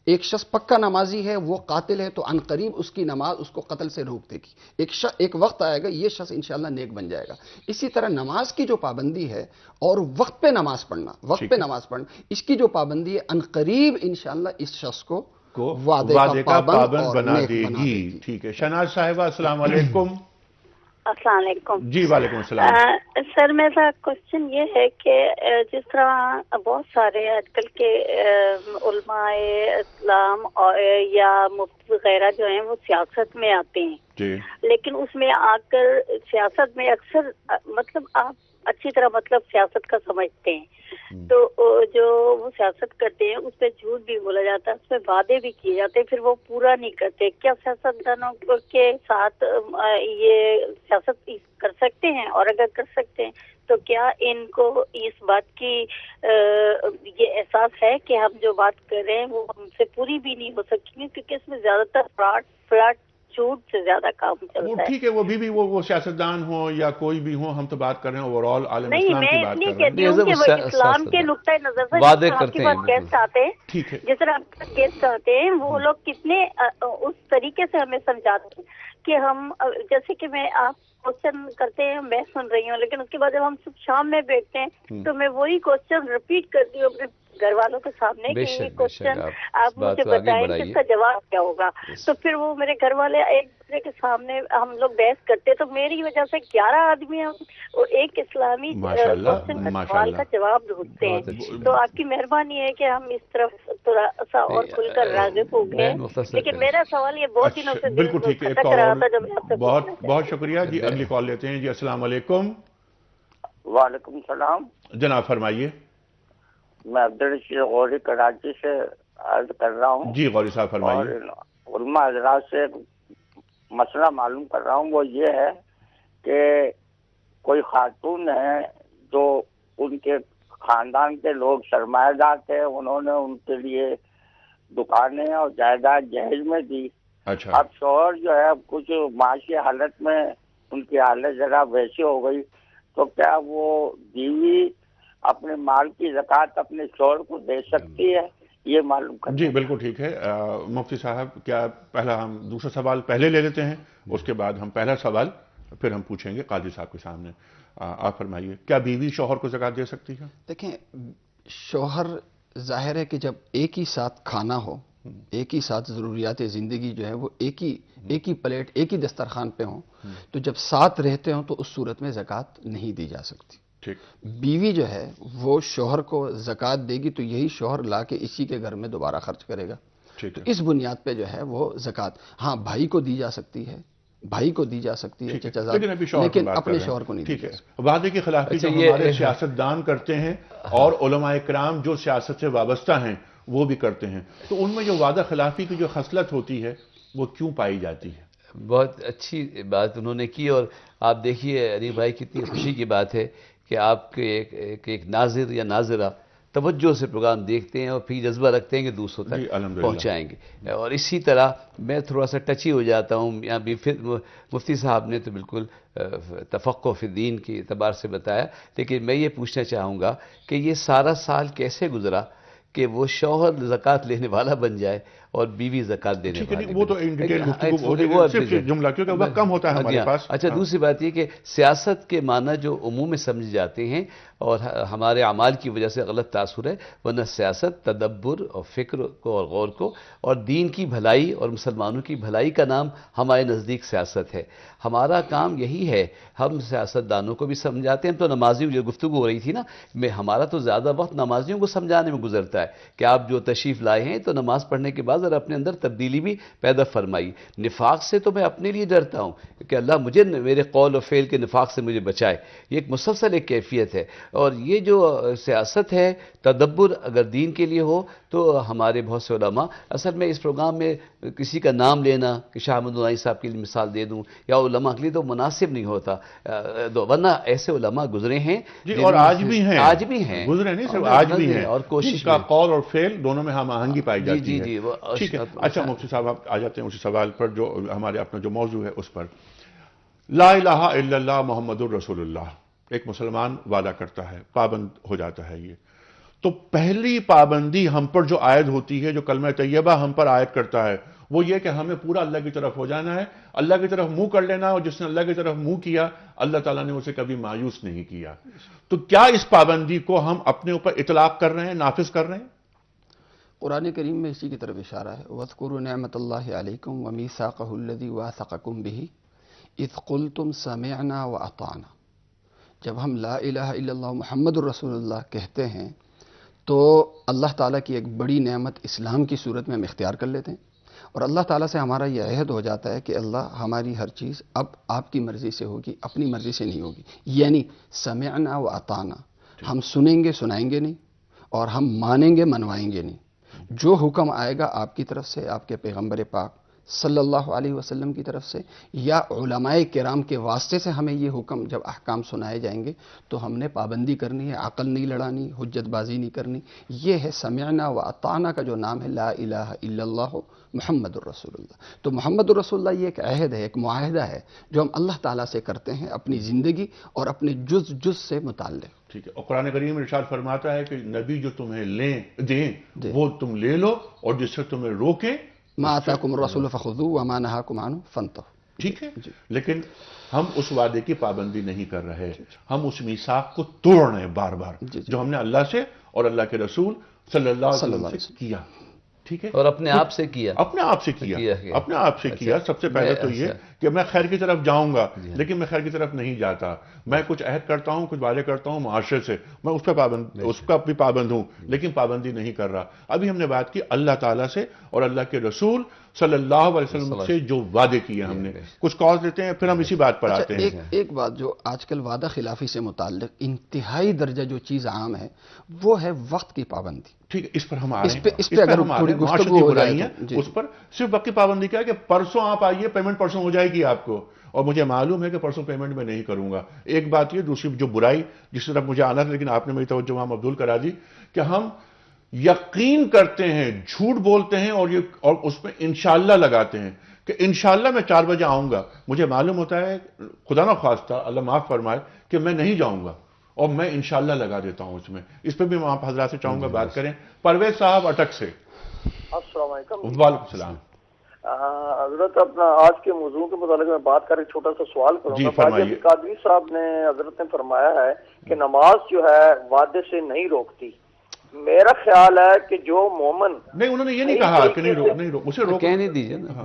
ایک شخص پکا نمازی ہے وہ قاتل ہے تو عن قریب اس کی نماز اس کو قتل سے روک دے گی. ایک وقت آئے گا یہ شخص انشاءاللہ نیک بن جائے گا. اسی طرح نماز کی جو پابندی ہے اور وقت پہ نماز پڑھنا، وقت پہ نماز پڑھنا، اس کی جو پابندی ہے عن قریب انشاءاللہ اس شخص کو وعدے کا پابند بنا دے گی. ٹھیک ہے. شہناز صاحبہ السلام علیکم. السلام علیکم. جی وعلیکم السلام. سر میرا کوشچن یہ ہے کہ جس طرح بہت سارے آج کل کے علماء اسلام یا مفتی وغیرہ جو ہیں وہ سیاست میں آتے ہیں، لیکن اس میں آ کر سیاست میں اکثر مطلب آپ اچھی طرح مطلب سیاست کا سمجھتے ہیں تو جو وہ سیاست کرتے ہیں اس پہ جھوٹ بھی بولا جاتا ہے، اس پہ وعدے بھی کیے جاتے ہیں، پھر وہ پورا نہیں کرتے. کیا سیاستدانوں کے ساتھ یہ سیاست کر سکتے ہیں؟ اور اگر کر سکتے ہیں تو کیا ان کو اس بات کی یہ احساس ہے کہ ہم جو بات کر رہے ہیں وہ ہم سے پوری بھی نہیں ہو سکتی، کیونکہ اس میں زیادہ تر فلاٹ جھوٹ سے زیادہ کام چلتا ہے. ٹھیک ہے، وہ بھی وہ سیاستدان ہوں یا کوئی بھی ہوں، ہم تو بات کر رہے ہیں اوور آل عالم اسلام کی بات کر رہے ہیں. نہیں، میں نہیں کہتی ہوں کہ اسلام کے نقطۂ نظر سے وعدے آپ کرتے کے پاس گیسٹ آتے ہیں، ٹھیک ہے، جس طرح آپ کے پاس گیسٹ آتے ہیں وہ لوگ کتنے اس طریقے سے ہمیں سمجھاتے ہیں کہ ہم جیسے کہ میں آپ کوشچن کرتے ہیں میں سن رہی ہوں، لیکن اس کے بعد جب ہم صبح شام میں بیٹھتے ہیں تو میں وہی کوشچن ریپیٹ کرتی ہوں اپنے گھر والوں کے سامنے کہ یہ کوشچن آپ مجھے بتائیں کہ اس کا جواب کیا ہوگا. تو پھر وہ میرے گھر والے ایک دوسرے کے سامنے ہم لوگ بحث کرتے تو میری وجہ سے 11 آدمی ہم اور ایک اسلامی سوال کا جواب ڈھونڈتے ہیں. تو آپ کی مہربانی ہے کہ ہم اس طرف تھوڑا سا اور کھل کر راغب ہو گئے. لیکن میرا سوال یہ بہت دنوں سے بالکل ٹھیک ہے. بہت بہت شکریہ جی. اگلی کال لیتے ہیں جی. السلام علیکم. وعلیکم السلام. جناب فرمائیے. میں عبدالرشید غوری کراچی سے عرض کر رہا ہوں جی غوری صاحب اور فرمائیے. علماء حضرات سے مسئلہ معلوم کر رہا ہوں. وہ یہ ہے کہ کوئی خاتون ہے جو ان کے خاندان کے لوگ سرمایہ دار تھے, انہوں نے ان کے لیے دکانیں اور جائیداد جہیز میں دی. اچھا. اب شوہر جو ہے کچھ معاشی حالت میں ان کی حالت ذرا ویسی ہو گئی, تو کیا وہ بیوی اپنے مال کی زکوٰۃ اپنے شوہر کو دے سکتی ہے؟ یہ معلوم کرنا. جی بالکل ٹھیک ہے. مفتی صاحب کیا پہلا ہم دوسرا سوال پہلے لے لیتے ہیں, اس کے بعد ہم پہلا سوال پھر ہم پوچھیں گے قاضی صاحب کے سامنے. آپ فرمائیے, کیا بیوی شوہر کو زکوٰۃ دے سکتی ہے؟ دیکھیں, شوہر ظاہر ہے کہ جب ایک ہی ساتھ کھانا ہو, ایک ہی ساتھ ضروریات زندگی جو ہے وہ ایک ہی پلیٹ ایک ہی دسترخوان پہ ہوں, تو جب ساتھ رہتے ہوں تو اس صورت میں زکوٰۃ نہیں دی جا سکتی. بیوی جو ہے وہ شوہر کو زکوٰۃ دے گی تو یہی شوہر لا کے اسی کے گھر میں دوبارہ خرچ کرے گا. تو اس بنیاد پہ جو ہے وہ زکوٰۃ ہاں بھائی کو دی جا سکتی ہے, بھائی کو دی جا سکتی ہے چچا زاد, لیکن اپنے شوہر کو نہیں. ٹھیک ہے. وعدے کی خلافی جو ہمارے سیاستدان کرتے ہیں اور علماء کرام جو سیاست سے وابستہ ہیں وہ بھی کرتے ہیں, تو ان میں جو وعدہ خلافی کی جو خصلت ہوتی ہے وہ کیوں پائی جاتی ہے؟ بہت اچھی بات انہوں نے کی. اور آپ دیکھیے علی بھائی کتنی خوشی کی بات ہے کہ آپ کے ایک ناظر یا ناظرہ توجہ سے پروگرام دیکھتے ہیں اور پھر جذبہ رکھتے ہیں کہ دوسروں تک پہنچائیں گے. اور اسی طرح میں تھوڑا سا ٹچی ہو جاتا ہوں, یہاں بھی مفتی صاحب نے تو بالکل تفقہ فی الدین کے اعتبار سے بتایا, لیکن میں یہ پوچھنا چاہوں گا کہ یہ سارا سال کیسے گزرا کہ وہ شوہر زکوٰۃ لینے والا بن جائے اور بیوی زکوٰۃ دینے والی؟ وہ تو ان ڈیٹیل گفتگو صرف جملہ کیونکہ وقت کم ہوتا ہے ہمارے پاس. اچھا, دوسری بات یہ کہ سیاست کے معنی جو عموم میں سمجھ جاتے ہیں اور ہمارے اعمال کی وجہ سے غلط تاثر ہے, ورنہ سیاست تدبر اور فکر کو اور غور کو اور دین کی بھلائی اور مسلمانوں کی بھلائی کا نام ہمارے نزدیک سیاست ہے. ہمارا کام یہی ہے, ہم سیاستدانوں کو بھی سمجھاتے ہیں. تو نمازیوں جو گفتگو ہو رہی تھی نا, ہمارا تو زیادہ وقت نمازیوں کو سمجھانے میں گزرتا ہے کہ آپ جو تشریف لائے ہیں تو نماز پڑھنے کے بعد ذرا اپنے اندر تبدیلی بھی پیدا فرمائی. نفاق سے تو میں اپنے لیے ڈرتا ہوں کہ اللہ مجھے میرے قول و فعل کے نفاق سے مجھے بچائے. یہ ایک مسلسل ایک کیفیت ہے. اور یہ جو سیاست ہے, تدبر اگر دین کے لیے ہو تو ہمارے بہت سے علماء, اصل میں اس پروگرام میں کسی کا نام لینا کہ شاہ احمد نائی صاحب کی مثال دے دوں یا علماء کے لیے تو مناسب نہیں ہوتا, ورنہ ایسے علماء گزرے ہیں اور آج بھی ہیں, گزرے نہیں صرف آج بھی ہیں, اور کوشش کا قول اور فعل دونوں میں ہم آہنگی پائی جاتی ہے. ٹھیک ہے. اچھا مفتی صاحب آپ آ جاتے ہیں اسی سوال پر جو ہمارے اپنا جو موضوع ہے اس پر. لا الہ الا اللہ محمد الرسول اللہ ایک مسلمان وعدہ کرتا ہے, پابند ہو جاتا ہے. یہ تو پہلی پابندی ہم پر جو عائد ہوتی ہے, جو کلمہ طیبہ ہم پر عائد کرتا ہے, وہ یہ کہ ہمیں پورا اللہ کی طرف ہو جانا ہے, اللہ کی طرف منہ کر لینا, اور جس نے اللہ کی طرف منہ کیا اللہ تعالیٰ نے اسے کبھی مایوس نہیں کیا. تو کیا اس پابندی کو ہم اپنے اوپر اطلاق کر رہے ہیں, نافذ کر رہے ہیں؟ قرآن کریم میں اسی کی طرف اشارہ ہے. وَاذْكُرُوا نِعْمَةَ اللَّهِ عَلَيْكُمْ وَمِيثَاقَهُ الَّذِي وَاثَقَكُمْ بِهِ اِذْ قُلْتُمْ سَمِعْنَا وَأَطَعْنَا. جب ہم لا الہ الا اللہ محمد الرسول اللہ کہتے ہیں تو اللہ تعالیٰ کی ایک بڑی نعمت اسلام کی صورت میں ہم اختیار کر لیتے ہیں, اور اللہ تعالیٰ سے ہمارا یہ عہد ہو جاتا ہے کہ اللہ ہماری ہر چیز اب آپ کی مرضی سے ہوگی, اپنی مرضی سے نہیں ہوگی. یعنی سمعنا وأطعنا, ہم سنیں گے سنائیں گے نہیں, اور ہم مانیں گے منوائیں گے نہیں. جو حکم آئے گا آپ کی طرف سے, آپ کے پیغمبر پاک صلی اللہ علیہ وسلم کی طرف سے, یا علماء کرام کے واسطے سے ہمیں یہ حکم جب احکام سنائے جائیں گے تو ہم نے پابندی کرنی ہے, عقل نہیں لڑانی, حجت بازی نہیں کرنی. یہ ہے سمعنا و اطعنا کا جو نام ہے لا الہ الا اللہ محمد الرسول اللہ. تو محمد الرسول اللہ یہ ایک عہد ہے, ایک معاہدہ ہے جو ہم اللہ تعالیٰ سے کرتے ہیں اپنی زندگی اور اپنے جز سے متعلق. ٹھیک ہے. اور قرآن کریم میں ارشاد فرماتا ہے کہ نبی جو تمہیں دیں وہ تم لے لو, اور جس سے تمہیں روکیں ما آتاکم الرسول فخذوہ وما نہاکم عنہ فانتہوا. ٹھیک ہے. لیکن ہم اس وعدے کی پابندی نہیں کر رہے, ہم اس میثاق کو توڑ رہے ہیں بار بار جو ہم نے اللہ سے اور اللہ کے رسول صلی اللہ علیہ وسلم سے کیا. ٹھیک ہے. اور اپنے آپ سے کیا, اپنے آپ سے کیا. سب سے پہلے تو یہ کہ میں خیر کی طرف جاؤں گا لیکن میں خیر کی طرف نہیں جاتا. میں کچھ عہد کرتا ہوں, کچھ وعدے کرتا ہوں معاشرے سے, میں اس کا بھی پابند ہوں لیکن پابندی نہیں کر رہا. ابھی ہم نے بات کی اللہ تعالیٰ سے اور اللہ کے رسول صلی اللہ علیہ وسلم سے جو وعدے کیے ہم نے. کچھ کال دیتے ہیں پھر ہم اسی بات پر آتے ہیں. ایک بات جو آج کل وعدہ خلافی سے متعلق انتہائی درجہ جو چیز عام ہے وہ ہے وقت کی پابندی. ٹھیک ہے, اس پر ہم آ رہے ہیں. اس پہ اگر تھوڑی گفتگو ہو جائے تو اس پر صرف وقت کی پابندی کیا ہے کہ پرسوں آپ آئیے, پیمنٹ پرسوں ہو جائے گی آپ کو, اور مجھے معلوم ہے کہ پرسوں پیمنٹ میں نہیں کروں گا. ایک بات یہ, دوسری جو برائی جس طرف مجھے آنا تھا لیکن آپ نے میری توجہ وہاں مبذول کرا دی, کہ ہم یقین کرتے ہیں, جھوٹ بولتے ہیں اور اس میں انشاءاللہ لگاتے ہیں کہ انشاءاللہ میں 4 بجے آؤں گا. مجھے معلوم ہوتا ہے, خدا نہ خواستہ اللہ معاف فرمائے, کہ میں نہیں جاؤں گا اور میں انشاءاللہ لگا دیتا ہوں اس میں. اس پہ بھی میں آپ حضرات سے چاہوں گا بات کریں. پرویز صاحب اٹک سے. السلام علیکم. وعلیکم السلام. حضرت اپنا آج کے موضوع کے متعلق میں بات کر ایک چھوٹا سا سوال کروں گا. باجی قادری صاحب نے حضرت نے فرمایا ہے کہ نماز جو ہے وعدے سے نہیں روکتی. میرا خیال ہے کہ جو مومن نہیں, انہوں نے یہ نہیں کہا کہ نہیں روک, اسے روک کہنے دیجیے نا.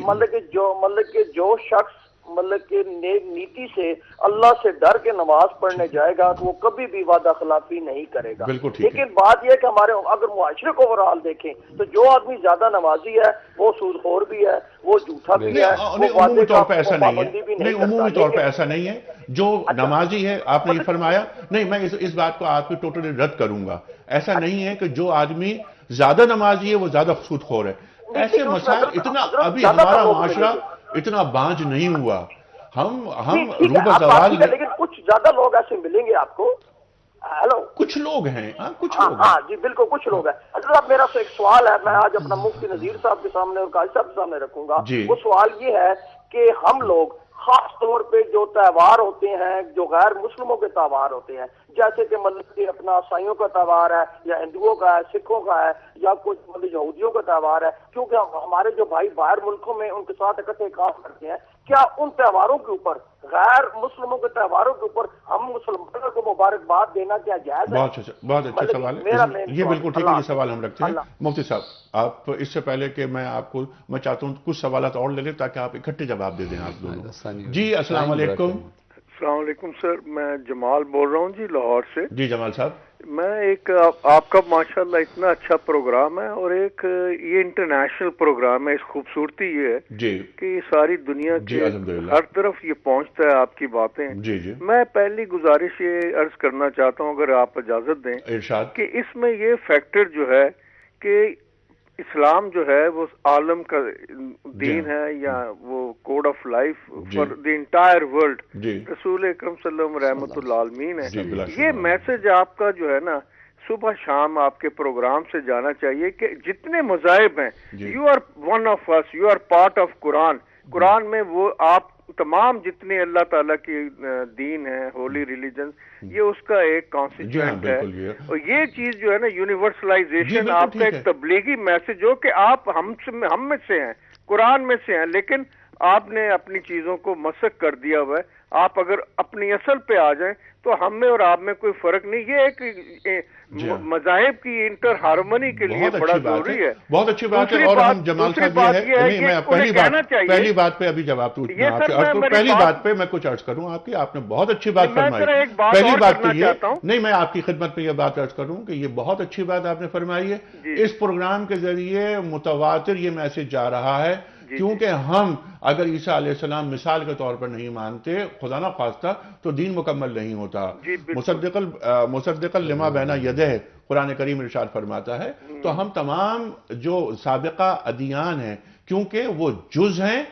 مطلب کہ جو شخص مطلب کہ نیک نیتی سے اللہ سے ڈر کے نماز پڑھنے جائے گا تو وہ کبھی بھی وعدہ خلافی نہیں کرے گا. لیکن بات یہ کہ ہمارے اگر معاشرے کو اوورآل دیکھیں تو جو آدمی زیادہ نمازی ہے وہ سود خور بھی ہے, وہ جھوٹا بھی ہے, عمومی طور پہ ایسا نہیں ہے. نہیں, عمومی طور پہ ایسا نہیں ہے. جو نمازی ہے, آپ نے یہ فرمایا, نہیں میں اس بات کو آپ کی ٹوٹلی رد کروں گا. ایسا نہیں ہے کہ جو آدمی زیادہ نمازی ہے وہ زیادہ سود خور ہے. ایسے مسائل اتنا ابھی ہمارا معاشرہ اتنا بانج نہیں ہوا. ہم روبہ زوال, لیکن کچھ زیادہ لوگ ایسے ملیں گے آپ کو. ہیلو, کچھ لوگ ہیں, کچھ لوگ. ہاں جی بالکل کچھ لوگ ہیں. حضرت میرا ایک سوال ہے, میں آج اپنا مفتی نذیر صاحب کے سامنے اور قاضی صاحب کے سامنے رکھوں گا. وہ سوال یہ ہے کہ ہم لوگ خاص طور پہ جو تہوار ہوتے ہیں, جو غیر مسلموں کے تہوار ہوتے ہیں, جیسے کہ مطلب کہ اپنا عیسائیوں کا تہوار ہے یا ہندوؤں کا ہے, سکھوں کا ہے یا کچھ مطلب یہودیوں کا تہوار ہے, کیونکہ ہمارے جو بھائی باہر ملکوں میں ان کے ساتھ اکٹھے کام کرتے ہیں, کیا ان تہواروں کے اوپر, غیر مسلموں کے تہواروں کے اوپر ہم مسلمانوں کو مبارکباد دینا کیا جائز ہے؟ بہت اچھا سوال ہے یہ, بالکل ٹھیک ہے. یہ سوال ہم رکھتے ہیں. مفتی صاحب, آپ اس سے پہلے کہ میں چاہتا ہوں کچھ سوالات اور لے لیں تاکہ آپ اکٹھے جواب دے دیں آپ دونوں. جی السلام علیکم. السلام علیکم سر, میں جمال بول رہا ہوں جی لاہور سے. جی جمال صاحب. میں ایک آپ کا ماشاءاللہ اتنا اچھا پروگرام ہے, اور ایک یہ انٹرنیشنل پروگرام ہے. اس خوبصورتی یہ ہے جی کہ یہ ساری دنیا کے ہر طرف یہ پہنچتا ہے آپ کی باتیں. جی میں پہلی گزارش یہ عرض کرنا چاہتا ہوں اگر آپ اجازت دیں, ارشاد, کہ اس میں یہ فیکٹر جو ہے کہ اسلام جو ہے وہ عالم کا دین ہے یا وہ code of life for the entire world. رسول اکرم صلی اللہ علیہ وسلم رحمۃ اللہ عالمین ہے. یہ میسج آپ کا جو ہے نا صبح شام آپ کے پروگرام سے جانا چاہیے کہ جتنے مذاہب ہیں, you are one of us, you are part of Quran. قرآن میں وہ آپ تمام جتنے اللہ تعالیٰ کی دین ہے, ہولی ریلیجن, یہ اس کا ایک کانسٹیٹوئنٹ ہے. اور یہ چیز جو ہے نا یونیورسلائزیشن, آپ کا ایک تبلیغی میسج ہو کہ آپ ہم میں سے ہیں, قرآن میں سے ہیں, لیکن آپ نے اپنی چیزوں کو مسخ کر دیا ہوا ہے. آپ اگر اپنی اصل پہ آ جائیں تو ہم میں اور آپ میں کوئی فرق نہیں. یہ ایک مذاہب کی انٹر ہارمونی کے لیے بڑا ضروری ہے. بہت اچھی بات ہے. اور ہم جمال صاحب یہ ہے, میں پہلی بات پہ ابھی جواب پہلی بات پہ میں کچھ عرض کروں آپ کی, آپ نے بہت اچھی بات فرمائی. پہلی بات تو یہ نہیں, میں آپ کی خدمت میں یہ بات عرض کروں کہ یہ بہت اچھی بات آپ نے فرمائی ہے. اس پروگرام کے ذریعے متواتر یہ میسج جا رہا ہے, کیونکہ ہم اگر عیسیٰ علیہ السلام مثال کے طور پر نہیں مانتے, خدا نہ خواستہ, تو دین مکمل نہیں ہوتا. مصدقا لما بین یدہ قرآن کریم ارشاد فرماتا ہے. تو ہم تمام جو سابقہ ادیان ہیں, کیونکہ وہ جز ہیں,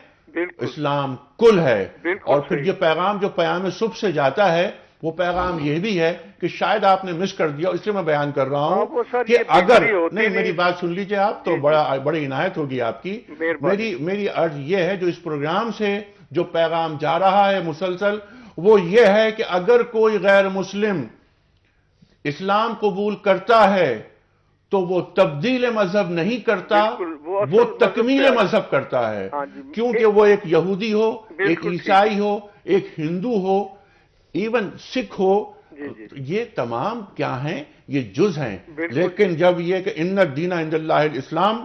اسلام کل ہے. اور پھر یہ پیغام جو پیام صبح سے جاتا ہے, وہ پیغام یہ بھی ہے کہ شاید آپ نے مس کر دیا, اس لیے میں بیان کر رہا ہوں کہ اگر نہیں, میری بات سن لیجئے آپ, تو بڑی عنایت ہوگی آپ کی. میری عرض یہ ہے, جو اس پروگرام سے جو پیغام جا رہا ہے مسلسل, وہ یہ ہے کہ اگر کوئی غیر مسلم اسلام قبول کرتا ہے تو وہ تبدیل مذہب نہیں کرتا, وہ تکمیل مذہب کرتا ہے. کیونکہ وہ ایک یہودی ہو, ایک عیسائی ہو, ایک ہندو ہو, ایون سکھ ہو, یہ تمام کیا ہیں, یہ جز ہیں. لیکن جب یہ کہ ان الدین عند اللہ الاسلام,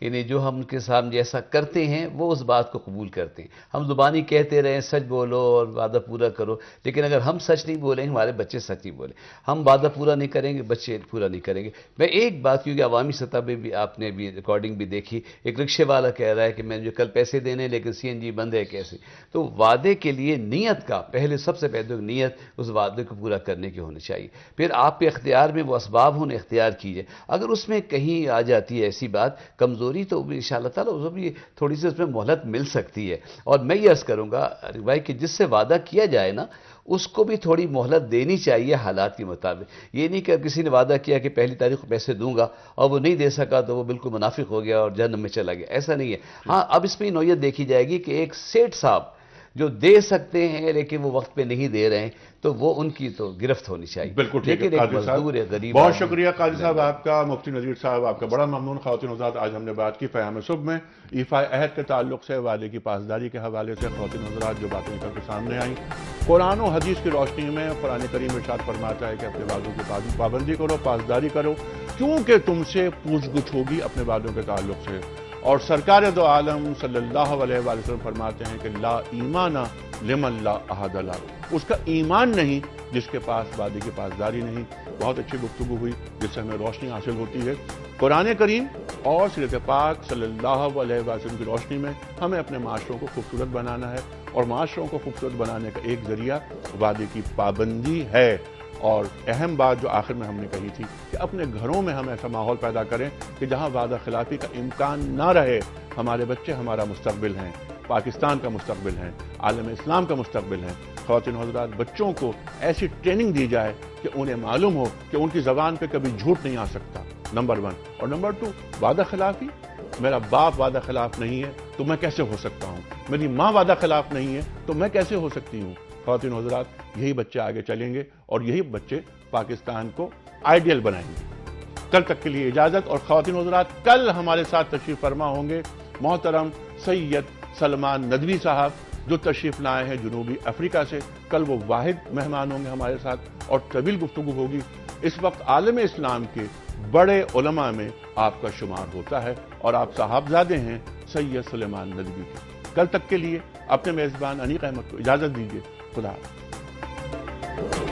یعنی جو ہم ان کے سامنے جیسا کرتے ہیں وہ اس بات کو قبول کرتے ہیں. ہم زبانی کہتے رہیں سچ بولو اور وعدہ پورا کرو، لیکن اگر ہم سچ نہیں بولیں گے ہمارے بچے سچ نہیں بولیں. ہم وعدہ پورا نہیں کریں گے، بچے پورا نہیں کریں گے. میں ایک بات، کیونکہ عوامی سطح پہ بھی آپ نے بھی ریکارڈنگ بھی دیکھی، ایک رکشے والا کہہ رہا ہے کہ میں جو کل پیسے دینے لیکن سی این جی بند ہے کیسے. تو وعدے کے لیے نیت کا پہلے سب سے پہلے نیت اس وعدے کو پورا کرنے کی ہونی چاہیے. پھر آپ کے اختیار میں وہ اسباب ہونے اختیار کیجئے. اگر اس میں کہیں آ جاتی ہے ایسی بات کمزوری تو انشاءاللہ تعالیٰ اس بھی تھوڑی سی اس میں مہلت مل سکتی ہے. اور میں یہ عرض کروں گا بھائی کہ جس سے وعدہ کیا جائے نا اس کو بھی تھوڑی مہلت دینی چاہیے حالات کے مطابق. یہ نہیں کہ کسی نے وعدہ کیا کہ پہلی تاریخ کو پیسے دوں گا اور وہ نہیں دے سکا تو وہ بالکل منافق ہو گیا اور جہنم میں چلا گیا، ایسا نہیں ہے. ہاں اب اس میں نوعیت دیکھی جائے گی کہ ایک سیٹ صاحب جو دے سکتے ہیں لیکن وہ وقت پہ نہیں دے رہے ہیں تو وہ ان کی تو گرفت ہونی چاہیے. بالکل ٹھیک ہے قاضی صاحب، بہت شکریہ قاضی صاحب آپ کا. مفتی نذیر صاحب آپ کا بڑا ممنون. خواتین حضرات، آج ہم نے بات کی پیام صبح میں ایفائے عہد کے تعلق سے وعدے کی پاسداری کے حوالے سے. خواتین حضرات جو باتیں نکل کے سامنے آئیں، قرآن و حدیث کی روشنی میں قرآن کریم ارشاد فرماتا ہے کہ اپنے وعدوں کی پابندی کرو، پاسداری کرو، کیونکہ تم سے پوچھ گچھ ہوگی اپنے وعدوں کے تعلق سے. اور سرکار دو عالم صلی اللہ علیہ وآلہ وسلم فرماتے ہیں کہ لا ایمان لمن لا عہد لہ، اس کا ایمان نہیں جس کے پاس وعدے کی پاسداری نہیں. بہت اچھی گفتگو ہوئی جس سے ہمیں روشنی حاصل ہوتی ہے. قرآن کریم اور سیرت پاک صلی اللہ علیہ وسلم کی روشنی میں ہمیں اپنے معاشروں کو خوبصورت بنانا ہے، اور معاشروں کو خوبصورت بنانے کا ایک ذریعہ وعدے کی پابندی ہے. اور اہم بات جو آخر میں ہم نے کہی تھی کہ اپنے گھروں میں ہم ایسا ماحول پیدا کریں کہ جہاں وعدہ خلافی کا امکان نہ رہے. ہمارے بچے ہمارا مستقبل ہیں، پاکستان کا مستقبل ہیں، عالم اسلام کا مستقبل ہیں. خواتین حضرات، بچوں کو ایسی ٹریننگ دی جائے کہ انہیں معلوم ہو کہ ان کی زبان پہ کبھی جھوٹ نہیں آ سکتا، نمبر 1. اور نمبر 2، وعدہ خلافی، میرا باپ وعدہ خلاف نہیں ہے تو میں کیسے ہو سکتا ہوں، میری ماں وعدہ خلاف نہیں ہے تو میں کیسے ہو سکتی ہوں. خواتین حضرات، یہی بچے آگے چلیں گے اور یہی بچے پاکستان کو آئیڈیل بنائیں گے. کل تک کے لیے اجازت. اور خواتین حضرات، کل ہمارے ساتھ تشریف فرما ہوں گے محترم سید سلمان ندوی صاحب جو تشریف لائے ہیں جنوبی افریقہ سے. کل وہ واحد مہمان ہوں گے ہمارے ساتھ اور طویل گفتگو ہوگی. اس وقت عالم اسلام کے بڑے علماء میں آپ کا شمار ہوتا ہے اور آپ صاحبزادے ہیں سید سلیمان ندوی کے. کل تک کے لیے اپنے میزبان انیق احمد کو اجازت دیجیے. خدا حافظ.